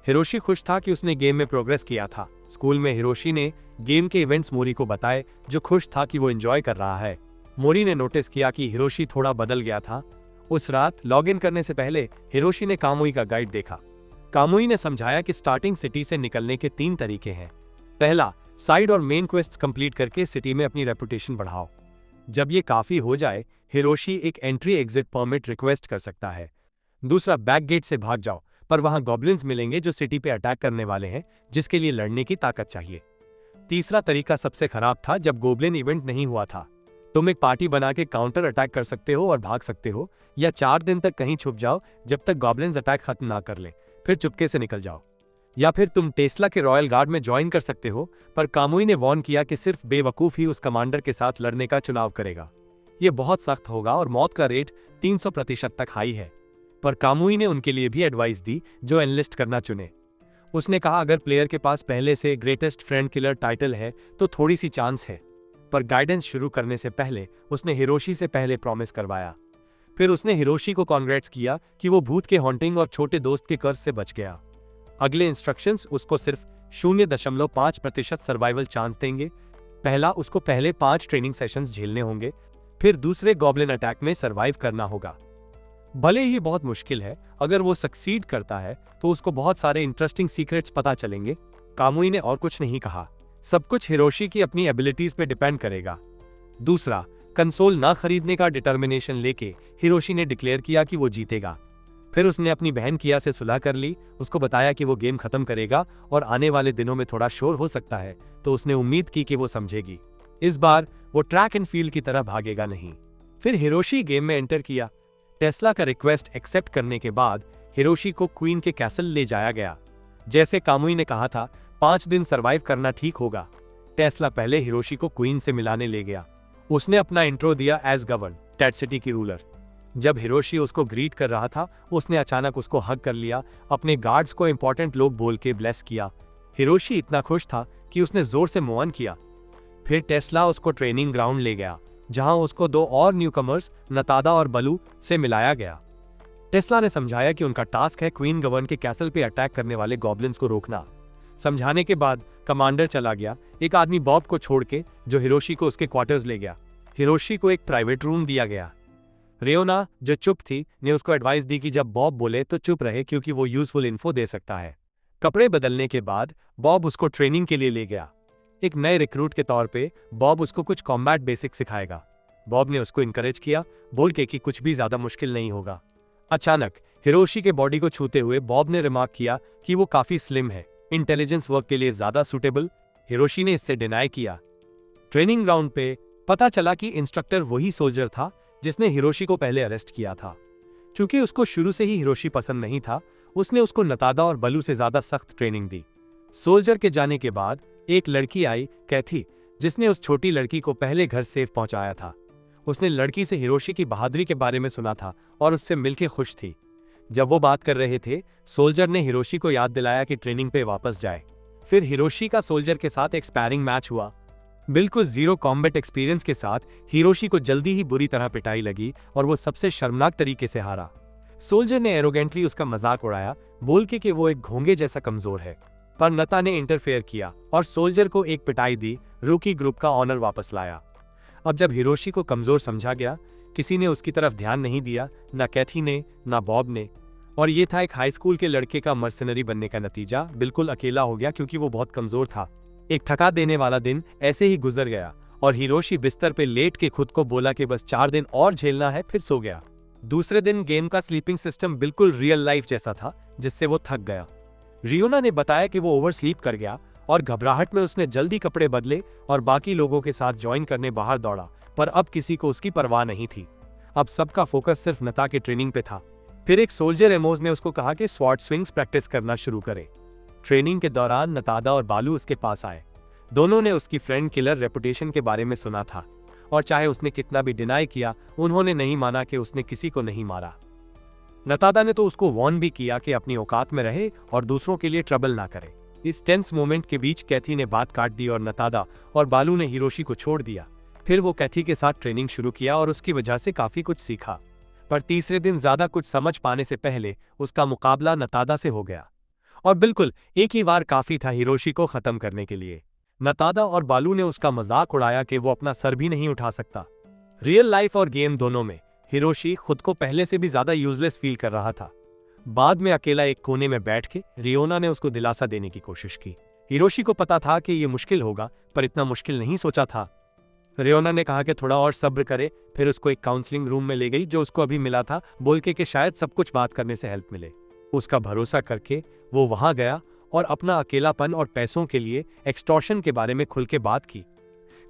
हिरोशी खुश था कि उसने गेम में प्रोग्रेस किया था। स्कूल में हिरोशी ने गेम के इवेंट्स मोरी को बताए, जो खुश था कि वो एंजॉय कर रहा है। मोरी ने नोटिस किया कि हिरोशी थोड़ा बदल गया था। उस रात लॉग इन करने से पहले हिरोशी ने कामुई का गाइड देखा। कामुई ने समझाया कि स्टार्टिंग सिटी से निकलने के 3 तरीके हैं। पहला, साइड और मेन क्वेस्ट्स कंप्लीट करके सिटी में अपनी रेपुटेशन बढ़ाओ। जब ये काफी हो जाए, हिरोशी एक एंट्री एग्जिट परमिट रिक्वेस्ट कर सकता है। दूसरा, बैक गेट से भाग जाओ, पर वहां गॉब्लिन्स मिलेंगे जो सिटी पे अटैक करने वाले हैं, जिसके लिए लड़ने की ताकत चाहिए। तीसरा तरीका सबसे खराब था, जब गोब्लिन इवेंट नहीं हुआ था। तुम एक पार्टी बना के काउंटर अटैक कर सकते हो और भाग सकते हो, या 4 दिन तक कहीं छुप जाओ जब तक गॉब्लिन्स अटैक खत्म ना कर ले, फिर चुपके से निकल जाओ। या फिर तुम टेस्ला के रॉयल गार्ड में ज्वाइन कर सकते हो, पर कामुई ने वॉर्न किया कि सिर्फ बेवकूफ ही उस कमांडर के साथ लड़ने का चुनाव करेगा। ये बहुत सख्त होगा और मौत का रेट 300% तक हाई है। पर कामुई ने उनके लिए भी एडवाइस दी जो एनलिस्ट करना चुने। उसने कहा, अगर प्लेयर के पास पहले से ग्रेटेस्ट फ्रेंड किलर टाइटल है तो थोड़ी सी चांस है। पर गाइडेंस शुरू करने से पहले उसने हिरोशी से पहले प्रॉमिस करवाया। फिर उसने हिरोशी को कॉन्ग्रेट्स किया कि वो भूत के हॉन्टिंग और छोटे दोस्त के कर्ज से बच गया। अगले इंस्ट्रक्शंस उसको सिर्फ 0.5% सर्वाइवल चांस देंगे। पहला, उसको पहले 5 ट्रेनिंग सेशंस झेलने होंगे, फिर दूसरे गॉब्लिन अटैक में सर्वाइव करना होगा। भले ही बहुत मुश्किल है, अगर वो सक्सीड करता है तो उसको बहुत सारे इंटरेस्टिंग सीक्रेट्स पता चलेंगे। कामुई ने और कुछ नहीं कहा। सब कुछ हिरोशी की अपनी एबिलिटीज पे डिपेंड करेगा। दूसरा, कंसोल ना खरीदने का डिटर्मिनेशन लेके हिरोशी ने डिक्लेयर किया कि वो जीतेगा। फिर उसने अपनी बहन किया से सुलह कर ली। उसको बताया कि वो गेम खत्म करेगा और आने वाले दिनों में थोड़ा शोर हो सकता है, तो उसने उम्मीद की कि वो समझेगी। इस बार वो ट्रैक एंड फील्ड की तरह भागेगा नहीं। फिर हिरोशी गेम में एंटर किया। टेस्ला का रिक्वेस्ट एक्सेप्ट करने के बाद हिरोशी को क्वीन के कैसल ले जाया गया। जैसे कामुई ने कहा था, 5 दिन सर्वाइव करना ठीक होगा। टेस्ला पहले हिरोशी को क्वीन से मिलाने ले गया। उसने अपना इंट्रो दिया एज गवर्न, टेड सिटी की रूलर। जब हिरोशी उसको ग्रीट कर रहा था, उसने अचानक उसको हग कर लिया, अपने गार्ड्स को इंपॉर्टेंट लोग बोल के ब्लेस किया। हिरोशी इतना खुश था कि उसने जोर से मुआन किया। फिर टेस्ला उसको ट्रेनिंग ग्राउंड ले गया जहां उसको दो और न्यूकमर्स नतादा और बलू से मिलाया गया। टेस्ला ने समझाया कि उनका टास्क है क्वीन गवर्न के कैसल पे अटैक करने वाले गॉब्लिन्स को रोकना। समझाने के बाद कमांडर चला गया, एक आदमी बॉब को छोड़ के, जो हिरोशी को उसके क्वार्टर्स ले गया। हिरोशी को एक प्राइवेट रूम दिया गया। रियोना, जो चुप थी, ने उसको एडवाइस दी कि जब बॉब बोले तो चुप रहे क्योंकि वो यूजफुल इन्फो दे सकता है। कपड़े बदलने के बाद बॉब उसको ट्रेनिंग के लिए ले गया। एक नए रिक्रूट के तौर पे बॉब उसको कुछ कॉम्बैट बेसिक सिखाएगा। बॉब ने उसको इनकरेज किया, बोल के कि कुछ भी ज्यादा मुश्किल नहीं होगा। अचानक हिरोशी के बॉडी को छूते हुए बॉब ने रिमार्क किया कि वो काफी स्लिम है, इंटेलिजेंस वर्क के लिए ज्यादा सुटेबल। हिरोशी ने इससे डिनाई किया। ट्रेनिंग ग्राउंड पे पता चला कि इंस्ट्रक्टर वही सोल्जर था जिसने हिरोशी को पहले अरेस्ट किया था। चूंकि उसको शुरू से ही हिरोशी पसंद नहीं था, उसने उसको नतादा और बलू से ज्यादा सख्त ट्रेनिंग दी। सोल्जर के जाने के बाद एक लड़की आई, कैथी, जिसने उस छोटी लड़की को पहले घर सेफ पहुंचाया था। उसने लड़की से हिरोशी की बहादुरी के बारे में सुना था और उससे मिलकर खुश थी। जब वो बात कर रहे थे, सोल्जर ने हिरोशी को याद दिलाया कि ट्रेनिंग पे वापस जाए। फिर हिरोशी का सोल्जर के साथ एक स्पैरिंग मैच हुआ। बिल्कुल जीरो कॉम्बैट एक्सपीरियंस के साथ हिरोशी को जल्दी ही बुरी तरह पिटाई लगी और वो सबसे शर्मनाक तरीके से हारा। सोल्जर ने एरोगेंटली उसका मजाक उड़ाया, बोल के कि वो एक घोंगे जैसा कमजोर है। पर नता ने इंटरफेयर किया और सोल्जर को एक पिटाई दी, रूकी ग्रुप का ऑनर वापस लाया। अब जब हिरोशी को कमजोर समझा गया, किसी ने उसकी तरफ ध्यान नहीं दिया, ना कैथी ने, ना बॉब ने। और ये था एक हाई स्कूल के लड़के का मर्सनरी बनने का नतीजा। बिल्कुल अकेला हो गया क्योंकि वो बहुत कमजोर था। एक थका देने वाला दिन ऐसे ही गुजर गया और हिरोशी बिस्तर पे लेट के खुद को बोला कि बस 4 दिन और झेलना है, फिर सो गया। दूसरे दिन गेम का स्लीपिंग सिस्टम बिल्कुल रियल लाइफ जैसा था, जिससे वो थक गया। रियोना ने बताया कि वो ओवर स्लीप कर गया और घबराहट में उसने जल्दी कपड़े बदले और बाकी लोगों के साथ ज्वाइन करने बाहर दौड़ा, पर अब किसी को उसकी परवाह नहीं थी। अब सबका फोकस सिर्फ नता के ट्रेनिंग पे था। फिर एक सोल्जर एमोज ने उसको कहा कि स्वॉर्ड स्विंग्स प्रैक्टिस करना शुरू करे। ट्रेनिंग के दौरान नतादा और बालू उसके पास आए। दोनों ने उसकी फ्रेंड किलर रेपुटेशन के बारे में सुना था और चाहे उसने कितना भी डिनाई किया, उन्होंने नहीं माना कि उसने किसी को नहीं मारा। नतादा ने तो उसको वार्न भी किया कि अपनी औकात में रहे और दूसरों के लिए ट्रबल ना करे। इस टेंस मोमेंट के बीच कैथी ने बात काट दी और नतादा और बालू ने हिरोशी को छोड़ दिया। फिर वो कैथी के साथ ट्रेनिंग शुरू किया और उसकी वजह से काफी कुछ सीखा। पर तीसरे दिन ज्यादा कुछ समझ पाने से पहले उसका मुकाबला नतादा से हो गया। और बिल्कुल एक ही बार काफी था हिरोशी को खत्म करने के लिए। नतादा और बालू ने उसका मजाक उड़ाया कि वो अपना सर भी नहीं उठा सकता। रियल लाइफ और गेम दोनों में हिरोशी खुद को पहले से भी ज्यादा यूजलेस फील कर रहा था। बाद में अकेला एक कोने में बैठ के रियोना ने उसको दिलासा देने की कोशिश की। हिरोशी को पता था कि ये मुश्किल होगा, पर इतना मुश्किल नहीं सोचा था। रियोना ने कहा कि थोड़ा और सब्र करे, फिर उसको एक काउंसलिंग रूम में ले गई जो उसको अभी मिला था, बोल के कि शायद सब कुछ बात करने से हेल्प मिले। उसका भरोसा करके वो वहां गया और अपना अकेलापन और पैसों के लिए एक्सटॉर्शन के बारे में खुल के बात की।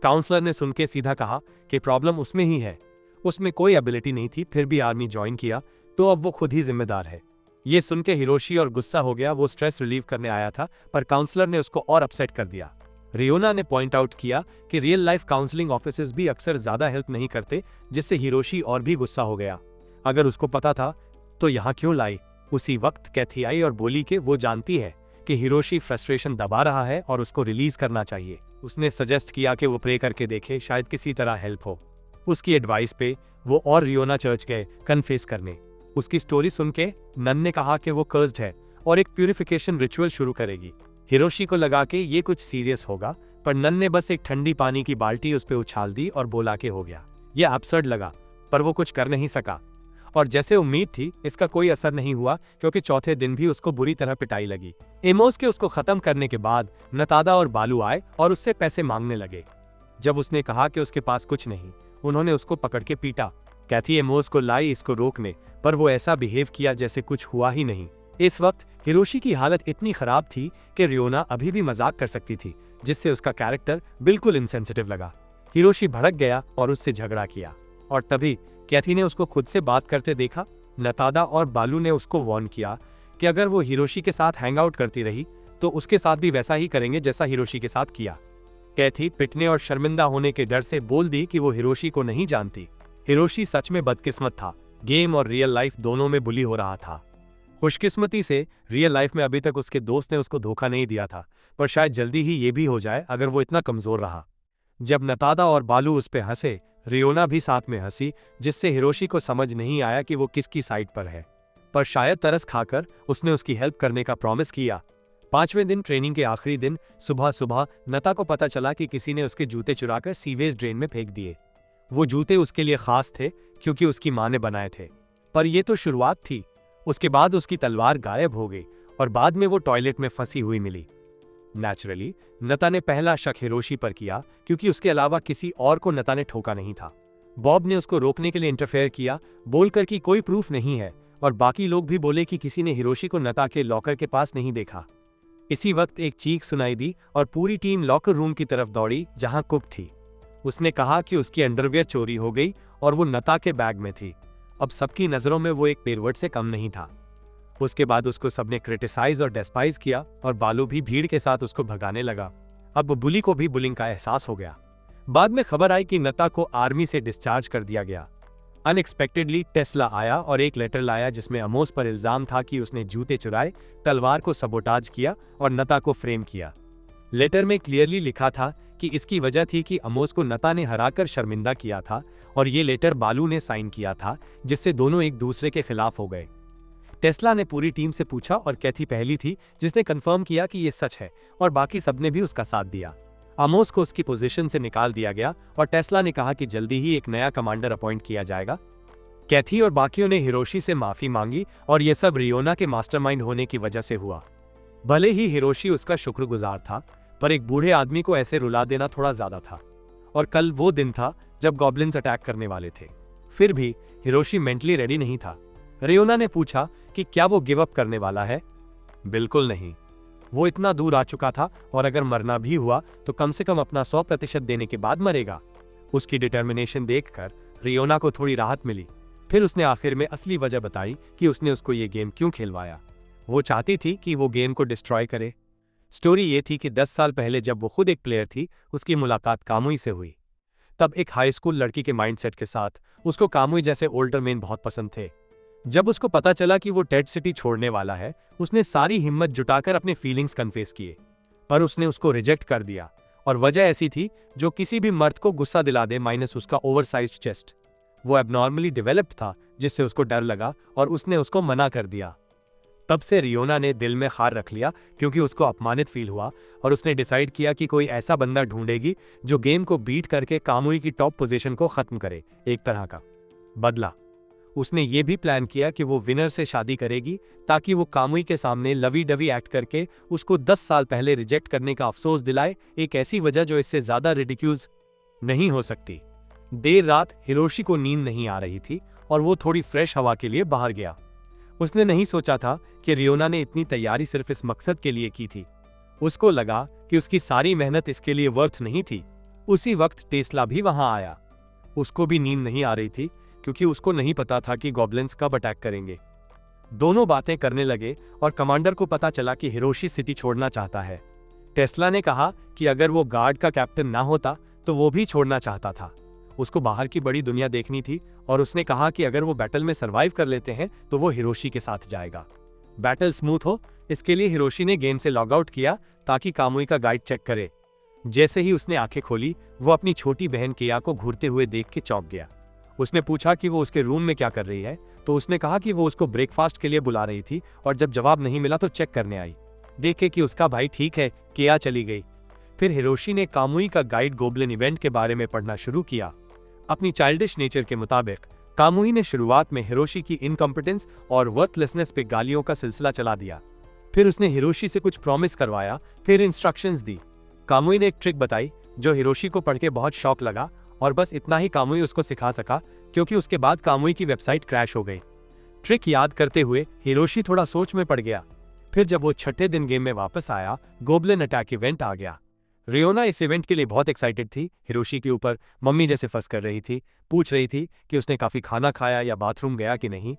काउंसलर ने सुन के सीधा कहा कि प्रॉब्लम उसमें ही है। उसमें कोई एबिलिटी नहीं थी, फिर भी आर्मी ज्वाइन किया, तो अब वो खुद ही जिम्मेदार है। ये सुन के हिरोशी और गुस्सा हो गया। वो स्ट्रेस रिलीव करने आया था, पर काउंसलर ने उसको और अपसेट कर दिया। रियोना ने पॉइंट आउट किया कि रियल लाइफ काउंसलिंग ऑफिसेस भी अक्सर ज्यादा हेल्प नहीं करते, जिससे हिरोशी और भी गुस्सा हो गया। अगर उसको पता था तो यहाँ क्यों लाई। उसी वक्त कैथी आई और बोली कि वो जानती है कि हिरोशी फ्रस्ट्रेशन दबा रहा है और उसको रिलीज करना चाहिए। उसने सजेस्ट किया कि वो प्रे करके देखे, शायद किसी तरह हेल्प हो। उसकी एडवाइस पे वो और रियोना चर्च गए कन्फेस करने। उसकी स्टोरी सुन के नन ने कहा कि वो कर्स्ड है और एक प्यूरिफिकेशन रिचुअल शुरू करेगी। हिरोशी को लगा कि ये कुछ सीरियस होगा, पर नन ने बस एक ठंडी पानी की बाल्टी उस पे उछाल दी और बोला कि हो गया। ये एब्सर्ड लगा, पर वो कुछ कर नहीं सका। और जैसे उम्मीद थी, इसका कोई असर नहीं हुआ, क्योंकि चौथे दिन भी उसको बुरी तरह पिटाई लगी। एमोस के उसको खत्म करने के बाद नतादा और बालू आए और उससे पैसे मांगने लगे। जब उसने कहा कि उसके पास कुछ नहीं, उन्होंने उसको पकड़ के पीटा। कैथी एमोस को लाई इसको रोकने, पर वो ऐसा बिहेव किया जैसे कुछ हुआ ही नहीं। इस वक्त हिरोशी की हालत इतनी खराब थी कि रियोना अभी भी मजाक कर सकती थी, जिससे उसका कैरेक्टर बिल्कुल इनसेंसिटिव लगा। हिरोशी भड़क गया और उससे झगड़ा किया, और तभी कैथी ने उसको खुद से बात करते देखा। नतादा और बालू ने उसको वार्न किया कि अगर वो हिरोशी के साथ हैंग आउट करती रही तो उसके साथ भी वैसा ही करेंगे जैसा हिरोशी के साथ किया। कैथी पिटने और शर्मिंदा होने के डर से बोल दी कि वो हिरोशी को नहीं जानती। हिरोशी सच में बदकिस्मत था, गेम और रियल लाइफ दोनों में बुली हो रहा था। खुशकिस्मती से रियल लाइफ में अभी तक उसके दोस्त ने उसको धोखा नहीं दिया था, पर शायद जल्दी ही ये भी हो जाए अगर वो इतना कमजोर रहा। जब नतादा और बालू उस पे हंसे, रियोना भी साथ में हंसी, जिससे हिरोशी को समझ नहीं आया कि वो किसकी साइड पर है, पर शायद तरस खाकर उसने उसकी हेल्प करने का प्रॉमिस किया। 5वें दिन ट्रेनिंग के आखिरी दिन सुबह सुबह नता को पता चला कि किसी ने उसके जूते चुराकर सीवेज ड्रेन में फेंक दिए। वो जूते उसके लिए खास थे क्योंकि उसकी माँ ने बनाए थे, पर यह तो शुरुआत थी। उसके बाद उसकी तलवार गायब हो गई और बाद में वो टॉयलेट में फंसी हुई मिली। नेचुरली नता ने पहला शक हिरोशी पर किया क्योंकि उसके अलावा किसी और को नता ने ठोका नहीं था। बॉब ने उसको रोकने के लिए इंटरफेयर किया, बोलकर कि कोई प्रूफ नहीं है, और बाकी लोग भी बोले कि किसी ने हिरोशी को नता के लॉकर के पास नहीं देखा। इसी वक्त एक चीख सुनाई दी और पूरी टीम लॉकर रूम की तरफ दौड़ी जहां कुक थी। उसने कहा कि उसकी अंडरवियर चोरी हो गई और वो नता के बैग में थी। अब सबकी नजरों में वो एक पेरवर्ट से कम नहीं था। उसके बाद उसको सबने क्रिटिसाइज और डेस्पाइज किया और बालू भी भीड़ के साथ उसको भगाने लगा। अब बुली को भी बुलिंग का एहसास हो गया। बाद में खबर आई कि नता को आर्मी से डिस्चार्ज कर दिया गया। अनएक्सपेक्टेडली टेस्ला आया और एक लेटर लाया जिसमें अमोस पर इल्जाम था कि उसने जूते चुराए, तलवार को सबोटाज किया और नता को फ्रेम किया। लेटर में क्लियरली लिखा था कि इसकी वजह थी कि अमोस को नता ने हराकर शर्मिंदा किया था और ये लेटर बालू ने साइन किया था, जिससे दोनों एक दूसरे के खिलाफ हो गए। टेस्ला ने पूरी टीम से पूछा और कैथी पहली थी जिसने कंफर्म किया कि ये सच है, और बाकी सबने भी उसका साथ दिया। अमोस को उसकी पोजीशन से निकाल दिया गया और टेस्ला ने कहा कि जल्दी ही एक नया कमांडर अपॉइंट किया जाएगा। कैथी और बाकियों ने हिरोशी से माफी मांगी और यह सब रियोना के मास्टरमाइंड होने की वजह से हुआ। भले ही हिरोशी उसका शुक्रगुजार था, पर एक बूढ़े आदमी को ऐसे रुला देना थोड़ा ज्यादा था। और कल वो दिन था जब गॉब्लिन्स अटैक करने वाले थे। फिर भी हिरोशी मेंटली रेडी नहीं था। रियोना ने पूछा कि क्या वो गिव अप करने वाला है। बिल्कुल नहीं। वो इतना दूर आ चुका था और अगर मरना भी हुआ तो कम से कम अपना 100% देने के बाद मरेगा। उसकी डिटर्मिनेशन देखकर रियोना को थोड़ी राहत मिली। फिर उसने आखिर में असली वजह बताई कि उसने उसको ये गेम क्यों खिलवाया। वो चाहती थी कि वो गेम को डिस्ट्रॉय करे। स्टोरी ये थी कि 10 साल पहले जब वो खुद एक प्लेयर थी, उसकी मुलाकात कामुई से हुई। तब एक हाई स्कूल लड़की के माइंडसेट के साथ उसको कामुई जैसे ओल्डर मैन बहुत पसंद थे। जब उसको पता चला कि वो टेड सिटी छोड़ने वाला है, उसने सारी हिम्मत जुटाकर अपने फीलिंग्स कन्फेस किए, पर उसने उसको रिजेक्ट कर दिया। और वजह ऐसी थी जो किसी भी मर्द को गुस्सा दिला दे, माइनस उसका ओवरसाइज्ड चेस्ट। वो एबनॉर्मली डेवलप्ड था, जिससे उसको डर लगा और उसने उसको मना कर दिया। तब से रियोना ने दिल में खार रख लिया क्योंकि उसको अपमानित फील हुआ, और उसने डिसाइड किया कि कोई ऐसा बंदा ढूंढेगी जो गेम को बीट करके कामुई की टॉप पोजीशन को खत्म करे। एक तरह का बदला। उसने ये भी प्लान किया कि वो विनर से शादी करेगी ताकि वो कामुई के सामने लवी डवी एक्ट करके उसको 10 साल पहले रिजेक्ट करने का अफसोस दिलाए, एक ऐसी वजह जो इससे ज्यादा रिडिक्यूल्स नहीं हो सकती। देर रात हिरोशी को नींद नहीं आ रही थी और वो थोड़ी फ्रेश हवा के लिए बाहर गया। उसने नहीं सोचा था कि रियोना ने इतनी तैयारी सिर्फ इस मकसद के लिए की थी। उसको लगा कि उसकी सारी मेहनत इसके लिए वर्थ नहीं थी। उसी वक्त टेस्ला भी वहां आया। उसको भी नींद नहीं आ रही थी क्योंकि उसको नहीं पता था कि गॉब्लिन्स कब अटैक करेंगे। दोनों बातें करने लगे और कमांडर को पता चला कि हिरोशी सिटी छोड़ना चाहता है। टेस्ला ने कहा कि अगर वो गार्ड का कैप्टन ना होता तो वो भी छोड़ना चाहता था। उसको बाहर की बड़ी दुनिया देखनी थी और उसने कहा कि अगर वो बैटल में सरवाइव कर लेते हैं तो वो हिरोशी के साथ जाएगा। बैटल स्मूथ हो, इसके लिए हिरोशी ने गेम से लॉग आउट किया ताकि कामुई का गाइड चेक करे। जैसे ही उसने आंखें खोली, वो अपनी छोटी बहन किया को घूरते हुए देख के चौंक गया। उसने पूछा कि वो उसके रूम में क्या कर रही है, तो उसने कहा कि वो उसको ब्रेकफास्ट के लिए बुला रही थी और जब जवाब नहीं मिला तो चेक करने आई। देखे कि उसका भाई ठीक है, किया चली गई। फिर हिरोशी ने कामुई का गाइड गोब्लिन इवेंट के बारे में पढ़ना शुरू किया। अपनी चाइल्डिश नेचर के मुताबिक कामुई ने शुरुआत में हिरोशी की इनकॉम्पिटेंस और वर्थलेसनेस पे गालियों का सिलसिला चला दिया। फिर उसने हिरोशी से कुछ प्रॉमिस करवाया, फिर इंस्ट्रक्शंस दी। कामुई ने एक ट्रिक बताई जो हिरोशी को पढ़ के बहुत शौक लगा, और बस इतना ही कामुई उसको सिखा सका क्योंकि उसके बाद कामुई की वेबसाइट क्रैश हो गई। ट्रिक याद करते हुए हिरोशी थोड़ा सोच में पड़ गया। फिर जब वो छठे दिन गेम में वापस आया, गोब्लिन अटैक इवेंट आ गया। रियोना इस इवेंट के लिए बहुत एक्साइटेड थी। हिरोशी के ऊपर मम्मी जैसे फंस कर रही थी, पूछ रही थी कि उसने काफी खाना खाया या बाथरूम गया कि नहीं।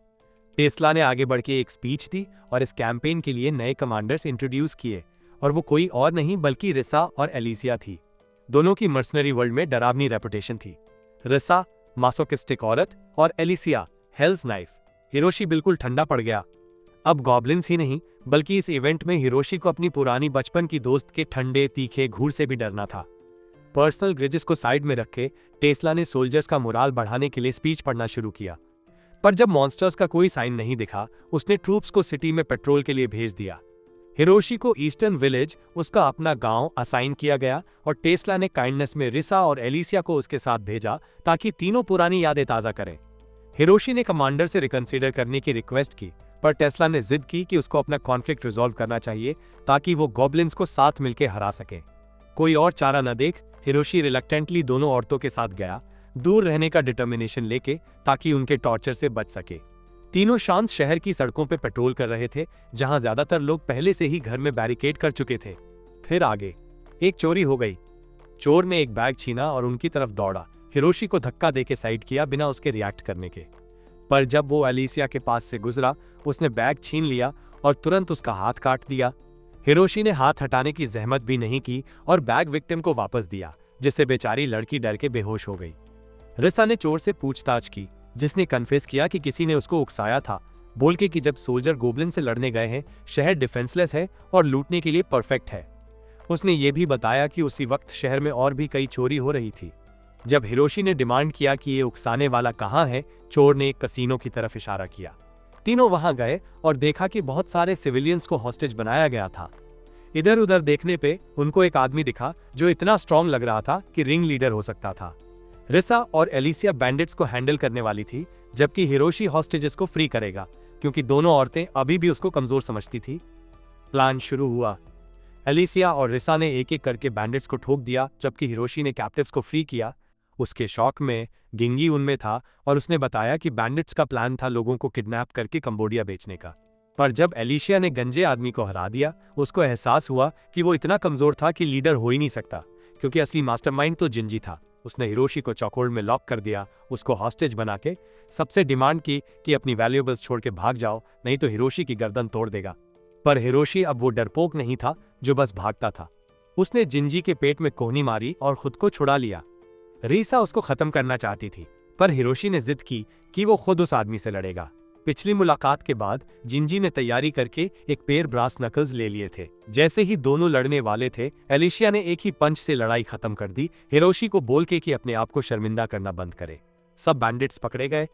टेस्ला ने आगे बढ़ के एक स्पीच दी और इस कैंपेन के लिए नए कमांडर्स इंट्रोड्यूस किए, और वो कोई और नहीं बल्कि रिसा और एलिसिया थी। दोनों की मर्सनरी वर्ल्ड में डरावनी रेपुटेशन थी। रिसा मासोकिस्टिक औरत और एलिसिया हेल्स नाइफ। हिरोशी बिल्कुल ठंडा पड़ गया। अब गॉब्लिन्स ही नहीं बल्कि इस इवेंट में हिरोशी को अपनी पुरानी बचपन की दोस्त के ठंडे तीखे घूर से भी डरना था। पर्सनल ग्रिजेस को साइड में रखे टेस्ला ने सोल्जर्स का मोराल बढ़ाने के लिए स्पीच पढ़ना शुरू किया। पर जब मॉन्स्टर्स का कोई साइन नहीं दिखा, उसने ट्रूप्स को सिटी में पेट्रोल के लिए भेज दिया। हिरोशी को ईस्टर्न विलेज, उसका अपना गांव, असाइन किया गया और टेस्ला ने काइंडनेस में रिसा और एलिसिया को उसके साथ भेजा ताकि तीनों पुरानी यादें ताज़ा करें। हिरोशी ने कमांडर से रिकंसीडर करने की रिक्वेस्ट की, पर टेस्ला ने जिद की कि उसको अपना कॉन्फ्लिक्ट रिजॉल्व करना चाहिए ताकि वो गॉब्लिन्स को साथ मिलकर हरा सके। कोई और चारा न देख हिरोशी रिलक्टेंटली दोनों औरतों के साथ गया, दूर रहने का डिटर्मिनेशन लेके ताकि उनके टॉर्चर से बच सके। तीनों शांत शहर की सड़कों पे पेट्रोल कर रहे थे, जहां ज्यादातर लोग पहले से ही घर में बैरिकेड कर चुके थे। फिर आगे एक चोरी हो गई। चोर ने एक बैग छीना और उनकी तरफ दौड़ा। हिरोशी को धक्का देके साइड किया बिना उसके रिएक्ट करने के। पर जब वो एलिसिया के पास से गुजरा, उसने बैग छीन लिया और तुरंत उसका हाथ काट दिया। हिरोशी ने हाथ हटाने की जहमत भी नहीं की और बैग विक्टिम को वापस दिया, जिससे बेचारी लड़की डर के बेहोश हो गई। रिसा ने चोर से पूछताछ की, जिसने कन्फेस किया कि किसी ने उसको उकसाया था, बोल के कि जब सोल्जर गोब्लिन से लड़ने गए हैं, शहर डिफेंसलेस है और लूटने के लिए परफेक्ट है। उसने ये भी बताया कि उसी वक्त शहर में और भी कई चोरी हो रही थी। जब हिरोशी ने डिमांड किया कि ये उकसाने वाला कहाँ है, चोर ने एक कसीनो की तरफ इशारा किया। तीनों वहां गए और देखा कि बहुत सारे सिविलियंस को हॉस्टेज बनाया गया था। इधर उधर देखने पे उनको एक आदमी दिखा जो इतना स्ट्रांग लग रहा था कि रिंग लीडर हो सकता था। रिसा और एलिसिया बैंडिट्स को हैंडल करने वाली थी, जबकि हिरोशी हॉस्टेजेस को फ्री करेगा, क्योंकि दोनों औरतें अभी भी उसको कमजोर समझती थी। प्लान शुरू हुआ। एलिसिया और रिसा ने एक एक करके बैंडिट्स को ठोक दिया, जबकि हिरोशी ने कैप्टिव्स को फ्री किया। उसके शौक में गिंगी उनमें था और उसने बताया कि बैंडिट्स का प्लान था लोगों को किडनैप करके कंबोडिया बेचने का। पर जब एलिसिया ने गंजे आदमी को हरा दिया, उसको एहसास हुआ कि वो इतना कमजोर था कि लीडर हो ही नहीं सकता, क्योंकि असली मास्टरमाइंड तो जिंजी था। उसने हिरोशी को चौकोर में लॉक कर दिया, उसको हॉस्टेज बना के सबसे डिमांड की कि अपनी वैल्यूएबल्स छोड़ के भाग जाओ, नहीं तो हिरोशी की गर्दन तोड़ देगा। पर हिरोशी अब वो डरपोक नहीं था जो बस भागता था। उसने जिंजी के पेट में कोहनी मारी और खुद को छुड़ा लिया। रिसा उसको खत्म करना चाहती थी, पर हिरोशी ने जिद की कि वो खुद उस आदमी से लड़ेगा। पिछली मुलाकात के बाद जिंजी ने तैयारी करके एक पेयर ब्रास नकल्स ले लिए थे। जैसे ही दोनों लड़ने वाले थे, एलिसिया ने एक ही पंच से लड़ाई खत्म कर दी, हिरोशी को बोल के कि अपने आप को शर्मिंदा करना बंद करे। सब बैंडिट्स पकड़े गए,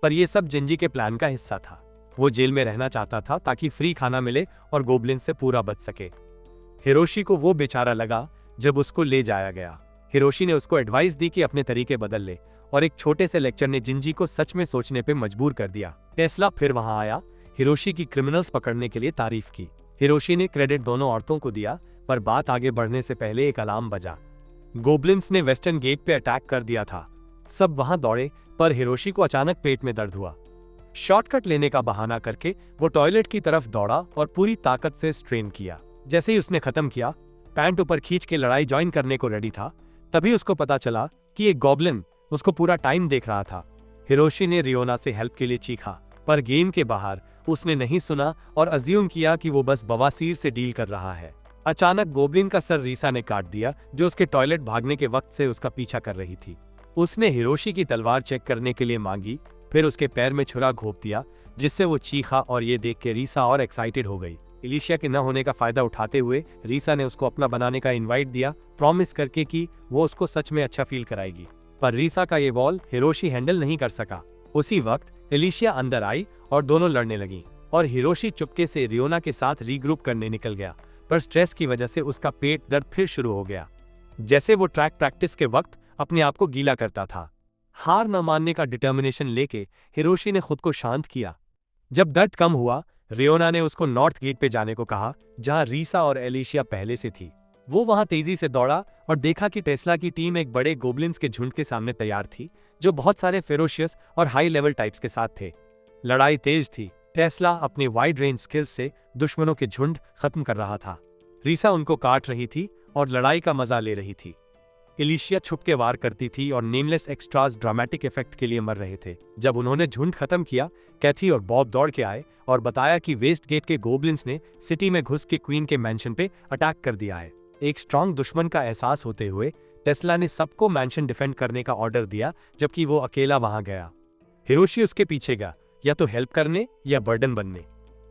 पर यह सब जिंजी के प्लान का हिस्सा था। वो जेल में रहना चाहता था ताकि फ्री खाना मिले और गोब्लिन से पूरा बच सके। हिरोशी को वो बेचारा लगा जब उसको ले जाया गया। हिरोशी ने उसको एडवाइस दी कि अपने तरीके बदल ले, और एक छोटे से लेक्चर ने जिंजी को सच में सोचने पे मजबूर कर दिया। टेस्ला फिर वहां आया, हिरोशी की क्रिमिनल्स पकड़ने के लिए तारीफ की। हिरोशी ने क्रेडिट दोनों औरतों को दिया, पर बात आगे बढ़ने से पहले एक अलार्म बजा। गोब्लिन्स ने वेस्टर्न गेट पे अटैक कर दिया था। सब वहां दौड़े, पर हिरोशी को अचानक पेट में दर्द हुआ। शॉर्टकट लेने का बहाना करके वो टॉयलेट की तरफ दौड़ा और पूरी ताकत से स्ट्रेन किया। जैसे ही उसने खत्म किया, पैंट ऊपर खींच के लड़ाई ज्वाइन करने को रेडी था, तभी उसको पता चला कि एक गॉब्लिन उसको पूरा टाइम देख रहा था। हिरोशी ने रियोना से हेल्प के लिए चीखा, पर गेम के बाहर उसने नहीं सुना और अज्यूम किया कि वो बस बवासीर से डील कर रहा है। अचानक गोब्लिन का सर रिसा ने काट दिया, जो उसके टॉयलेट भागने के वक्त से उसका पीछा कर रही थी। उसने हिरोशी की तलवार चेक करने के लिए मांगी, फिर उसके पैर में छुरा घोंप दिया, जिससे वो चीखा और ये देख के रिसा और एक्साइटेड हो गई। एलिसिया के न होने का फायदा उठाते हुए रिसा ने उसको अपना बनाने का इनवाइट दिया, प्रॉमिस करके कि वो उसको सच में अच्छा फील कराएगी। पर रिसा का ये वॉल हिरोशी हैंडल नहीं कर सका। उसी वक्त एलिसिया अंदर आई और दोनों लड़ने लगी, और हिरोशी चुपके से रियोना के साथ रीग्रुप करने निकल गया, पर स्ट्रेस की वजह से उसका पेट दर्द फिर शुरू हो गया, जैसे वो ट्रैक प्रैक्टिस के वक्त अपने आप को गीला करता था। हार न मानने का डिटर्मिनेशन लेके हिरोशी ने खुद को शांत किया। जब दर्द कम हुआ, रियोना ने उसको नॉर्थ गेट पे जाने को कहा, जहां रिसा और एलिसिया पहले से थी। वो वहां तेजी से दौड़ा और देखा कि टेस्ला की टीम एक बड़े गोब्लिन्स के झुंड के सामने तैयार थी, जो बहुत सारे फेरोशियस और हाई लेवल टाइप्स के साथ थे। लड़ाई तेज थी। टेस्ला अपने वाइड रेंज स्किल्स से दुश्मनों के झुंड खत्म कर रहा था। रिसा उनको काट रही थी और लड़ाई का मजा ले रही थी। एलिसिया छुप के वार करती थी और नेमलेस एक्स्ट्रास ड्रामेटिक इफेक्ट के लिए मर रहे थे। जब उन्होंने झुंड खत्म किया, कैथी और बॉब दौड़ के आए और बताया कि वेस्ट गेट के गोब्लिन्स ने सिटी में घुस के क्वीन के मैंशन पे अटैक कर दिया है। एक स्ट्रांग दुश्मन का एहसास होते हुए टेस्ला ने सबको मैंशन डिफेंड करने का ऑर्डर दिया, जबकि वो अकेला वहां गया। हिरोशी उसके पीछे गया, या तो हेल्प करने या बर्डन बनने।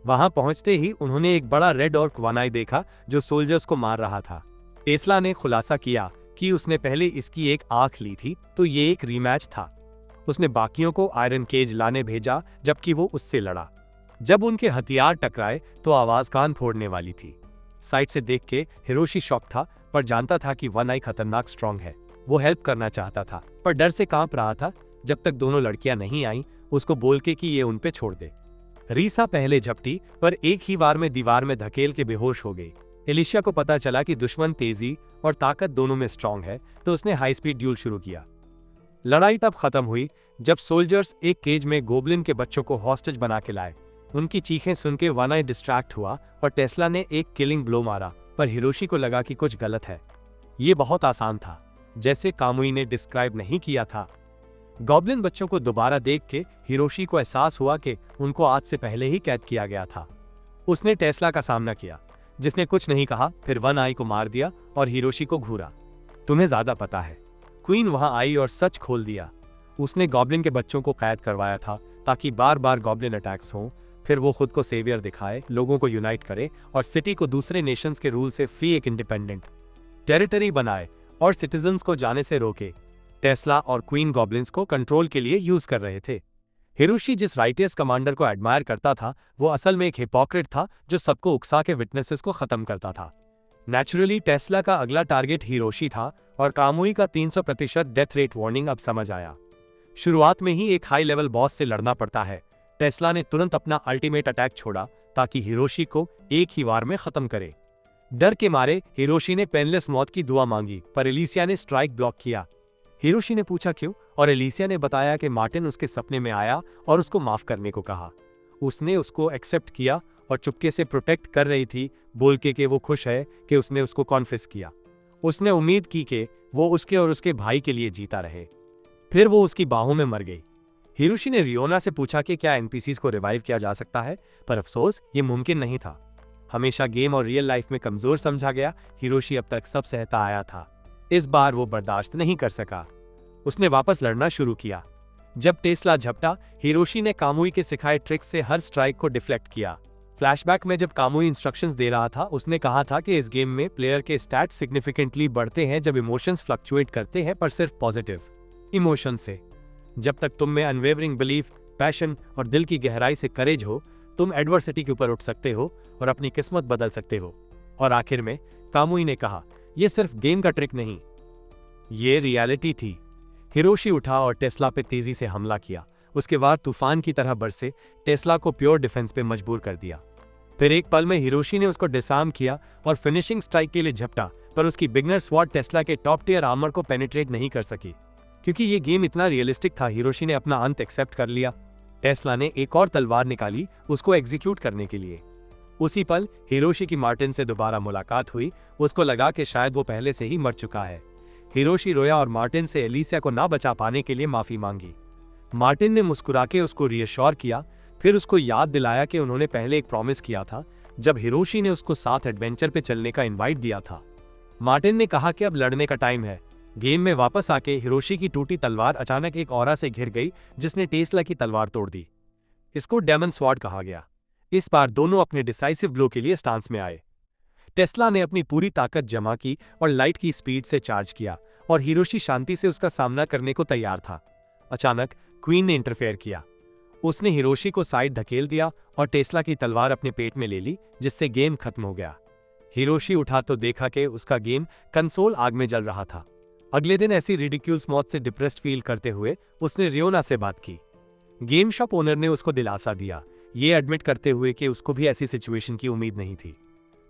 वहां पहुंचते ही उन्होंने एक बड़ा रेड और क्वानाई देखा जो सोल्जर्स को मार रहा था। टेस्ला ने खुलासा किया जबकि उसने पहले इसकी एक आंख ली थी, तो ये एक रीमैच था। उसने बाकियों को आयरन केज लाने भेजा, जबकि वो उससे लड़ा। जब उनके हथियार टकराए तो आवाज कान फोड़ने वाली थी। साइड से देख के हिरोशी शॉक था, पर जानता था कि वन आई खतरनाक स्ट्रांग है। वो हेल्प करना चाहता था, पर डर से कांप रहा था जब तक दोनों लड़कियां नहीं आईं उसको बोल के कि ये उन पे छोड़ दे। रीसा पहले झपटी, पर एक ही बार में दीवार में धकेल के बेहोश हो गई। एलिशिया को पता चला कि दुश्मन तेजी और ताकत दोनों में स्ट्रांग है, तो उसने हाई स्पीड ड्यूल शुरू किया। लड़ाई तब खत्म हुई जब सोल्जर्स एक केज में गोब्लिन के बच्चों को हॉस्टेज बना के लाए। उनकी चीखें सुन के वन आई डिस्ट्रैक्ट हुआ और टेस्ला ने एक किलिंग ब्लो मारा, पर हिरोशी को लगा कि कुछ गलत है। ये बहुत आसान था, जैसे कामुई ने डिस्क्राइब नहीं किया था। गॉब्लिन बच्चों को दोबारा देख के हिरोशी को एहसास हुआ कि उनको आज से पहले ही कैद किया गया था। उसने टेस्ला का सामना किया, जिसने कुछ नहीं कहा, फिर वन आई को मार दिया और हिरोशी को घूरा। तुम्हें ज्यादा पता है। क्वीन वहां आई और सच खोल दिया। उसने गॉब्लिन के बच्चों को कैद करवाया था ताकि बार बार गॉब्लिन अटैक्स हों, फिर वो खुद को सेवियर दिखाए, लोगों को यूनाइट करे और सिटी को दूसरे नेशंस के रूल से फ्री एक इंडिपेंडेंट टेरिटरी बनाए और सिटीजन्स को जाने से रोके। टेस्ला और क्वीन गॉब्लिन्स को कंट्रोल के लिए यूज कर रहे थे। हिरोशी जिस राइटियस कमांडर को एडमायर करता था, वो असल में एक हिपोक्रेट था जो सबको उकसा के विटनेसेस को खत्म करता था। नेचुरली टेस्ला का अगला टारगेट हिरोशी था और कामुई का 300% डेथ रेट वार्निंग अब समझ आया। शुरुआत में ही एक हाई लेवल बॉस से लड़ना पड़ता है। टेस्ला ने तुरंत अपना अल्टीमेट अटैक छोड़ा ताकि हिरोशी को एक ही वार में खत्म करे। डर के मारे हिरोशी ने पेनलेस मौत की दुआ मांगी, पर एलिसिया ने स्ट्राइक ब्लॉक किया। हिरोशी ने पूछा क्यों, और एलिसिया ने बताया कि मार्टिन उसके सपने में आया और उसको माफ करने को कहा। उसने उसको एक्सेप्ट किया और चुपके से प्रोटेक्ट कर रही थी, बोल के कि वो खुश है कि उसने उसको कॉन्फेस किया। उसने उम्मीद की कि वो उसके और उसके भाई के लिए जीता रहे। फिर वो उसकी बाहों में मर गई। हिरोशी ने रियोना से पूछा कि क्या एनपीसीज को रिवाइव किया जा सकता है, पर अफसोस ये मुमकिन नहीं था। हमेशा गेम और रियल लाइफ में कमजोर समझा गया, हिरोशी अब तक सब सहता आया था। इस बार वो बर्दाश्त नहीं कर सका। उसने वापस लड़ना शुरू किया। जब टेस्ला झपटा, हिरोशी ने कामुई के सिखाए ट्रिक्स से हर स्ट्राइक को डिफ्लेक्ट किया। फ्लैशबैक में जब कामुई इंस्ट्रक्शंस दे रहा था, उसने कहा था कि इस गेम में प्लेयर के स्टैट्स सिग्निफिकेंटली बढ़ते हैं जब इमोशंस फ्लक्चुएट करते हैं, पर सिर्फ पॉजिटिव इमोशन से। जब तक तुम में अनवेवरिंग बिलीफ, पैशन और दिल की गहराई से करेज हो, तुम एडवर्सिटी के ऊपर उठ सकते हो और अपनी किस्मत बदल सकते हो। और आखिर में कामुई ने कहा, यह सिर्फ गेम का ट्रिक नहीं, ये रियलिटी थी। हिरोशी उठा और टेस्ला पे तेजी से हमला किया। उसके वार तूफान की तरह बरसे, टेस्ला को प्योर डिफेंस पे मजबूर कर दिया। फिर एक पल में हिरोशी ने उसको डिसआर्म किया और फिनिशिंग स्ट्राइक के लिए झपटा, पर उसकी बिगनर स्वॉर्ड टेस्ला के टॉप टियर आर्मर को पेनिट्रेट नहीं कर सकी। क्योंकि ये गेम इतना रियलिस्टिक था, हिरोशी ने अपना अंत एक्सेप्ट कर लिया। टेस्ला ने एक और तलवार निकाली उसको एग्जीक्यूट करने के लिए। उसी पल हिरोशी की मार्टिन से दोबारा मुलाकात हुई। उसको लगा कि शायद वो पहले से ही मर चुका है। हिरोशी रोया और मार्टिन से एलिसिया को ना बचा पाने के लिए माफी मांगी। मार्टिन ने मुस्कुरा के उसको रियश्योर किया, फिर उसको याद दिलाया कि उन्होंने पहले एक प्रॉमिस किया था जब हिरोशी ने उसको साथ एडवेंचर पे चलने का इनवाइट दिया था। मार्टिन ने कहा कि अब लड़ने का टाइम है। गेम में वापस आके हिरोशी की टूटी तलवार अचानक एक ऑरा से घिर गई, जिसने टेस्ला की तलवार तोड़ दी। इसको डेमन स्वॉर्ड कहा गया। इस बार दोनों अपने डिसाइसिव ब्लो के लिए स्टांस में आए। टेस्ला ने अपनी पूरी ताकत जमा की और लाइट की स्पीड से चार्ज किया, और हिरोशी शांति से उसका सामना करने को तैयार था। अचानक क्वीन ने इंटरफेयर किया। उसने हिरोशी को साइड धकेल दिया और टेस्ला की तलवार अपने पेट में ले ली, जिससे गेम खत्म हो गया। हिरोशी उठा तो देखा कि उसका गेम कंसोल आग में जल रहा था। अगले दिन ऐसी रिडिक्यूल्स मौत से डिप्रेस्ड फील करते हुए उसने रियोना से बात की। गेम शॉप ओनर ने उसको दिलासा दिया, ये एडमिट करते हुए कि उसको भी ऐसी सिचुएशन की उम्मीद नहीं थी।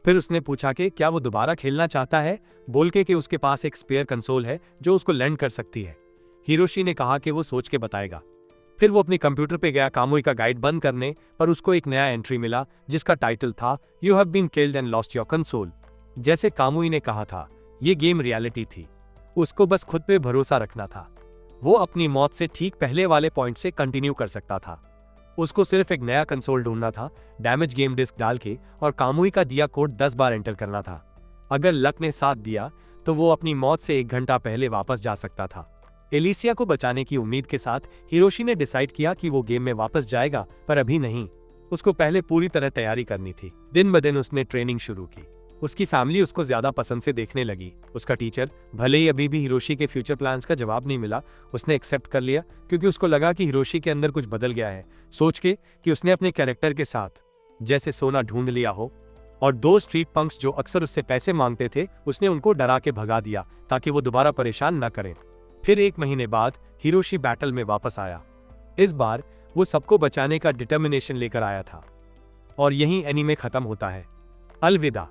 फिर उसने पूछा कि क्या वो दोबारा खेलना चाहता है, बोल के कि उसके पास एक स्पेयर कंसोल है जो उसको लैंड कर सकती है। हिरोशी ने कहा कि वो सोच के बताएगा। फिर वो अपने कंप्यूटर पे गया कामुई का गाइड बंद करने, पर उसको एक नया एंट्री मिला जिसका टाइटल था you have been killed and lost your console. जैसे कामुई ने कहा था, ये गेम रियलिटी थी। उसको बस खुद पे भरोसा रखना था। वो अपनी मौत से ठीक पहले वाले पॉइंट से कंटिन्यू कर सकता था। उसको सिर्फ एक नया कंसोल ढूंढना था, डैमेज गेम डिस्क डाल के, और कामुई का दिया कोड 10 बार एंटर करना था। अगर लक ने साथ दिया तो वो अपनी मौत से 1 घंटा पहले वापस जा सकता था। एलिसिया को बचाने की उम्मीद के साथ हिरोशी ने डिसाइड किया कि वो गेम में वापस जाएगा, पर अभी नहीं। उसको पहले पूरी तरह तैयारी करनी थी। दिन ब दिन उसने ट्रेनिंग शुरू की। उसकी फैमिली उसको ज्यादा पसंद से देखने लगी। उसका टीचर भले ही अभी भी हिरोशी के फ्यूचर प्लान्स का जवाब नहीं मिला, उसने एक्सेप्ट कर लिया क्योंकि उसको लगा कि हिरोशी के अंदर कुछ बदल गया है, सोच के कि उसने अपने कैरेक्टर के साथ जैसे सोना ढूंढ लिया हो। और दो स्ट्रीट पंक्स जो अक्सर उससे पैसे मांगते थे, उसने उनको डरा के भगा दिया ताकि वो दोबारा परेशान न करें। फिर 1 महीने बाद हिरोशी बैटल में वापस आया। इस बार वो सबको बचाने का डिटर्मिनेशन लेकर आया था। और यहीं एनीमे खत्म होता है। अलविदा।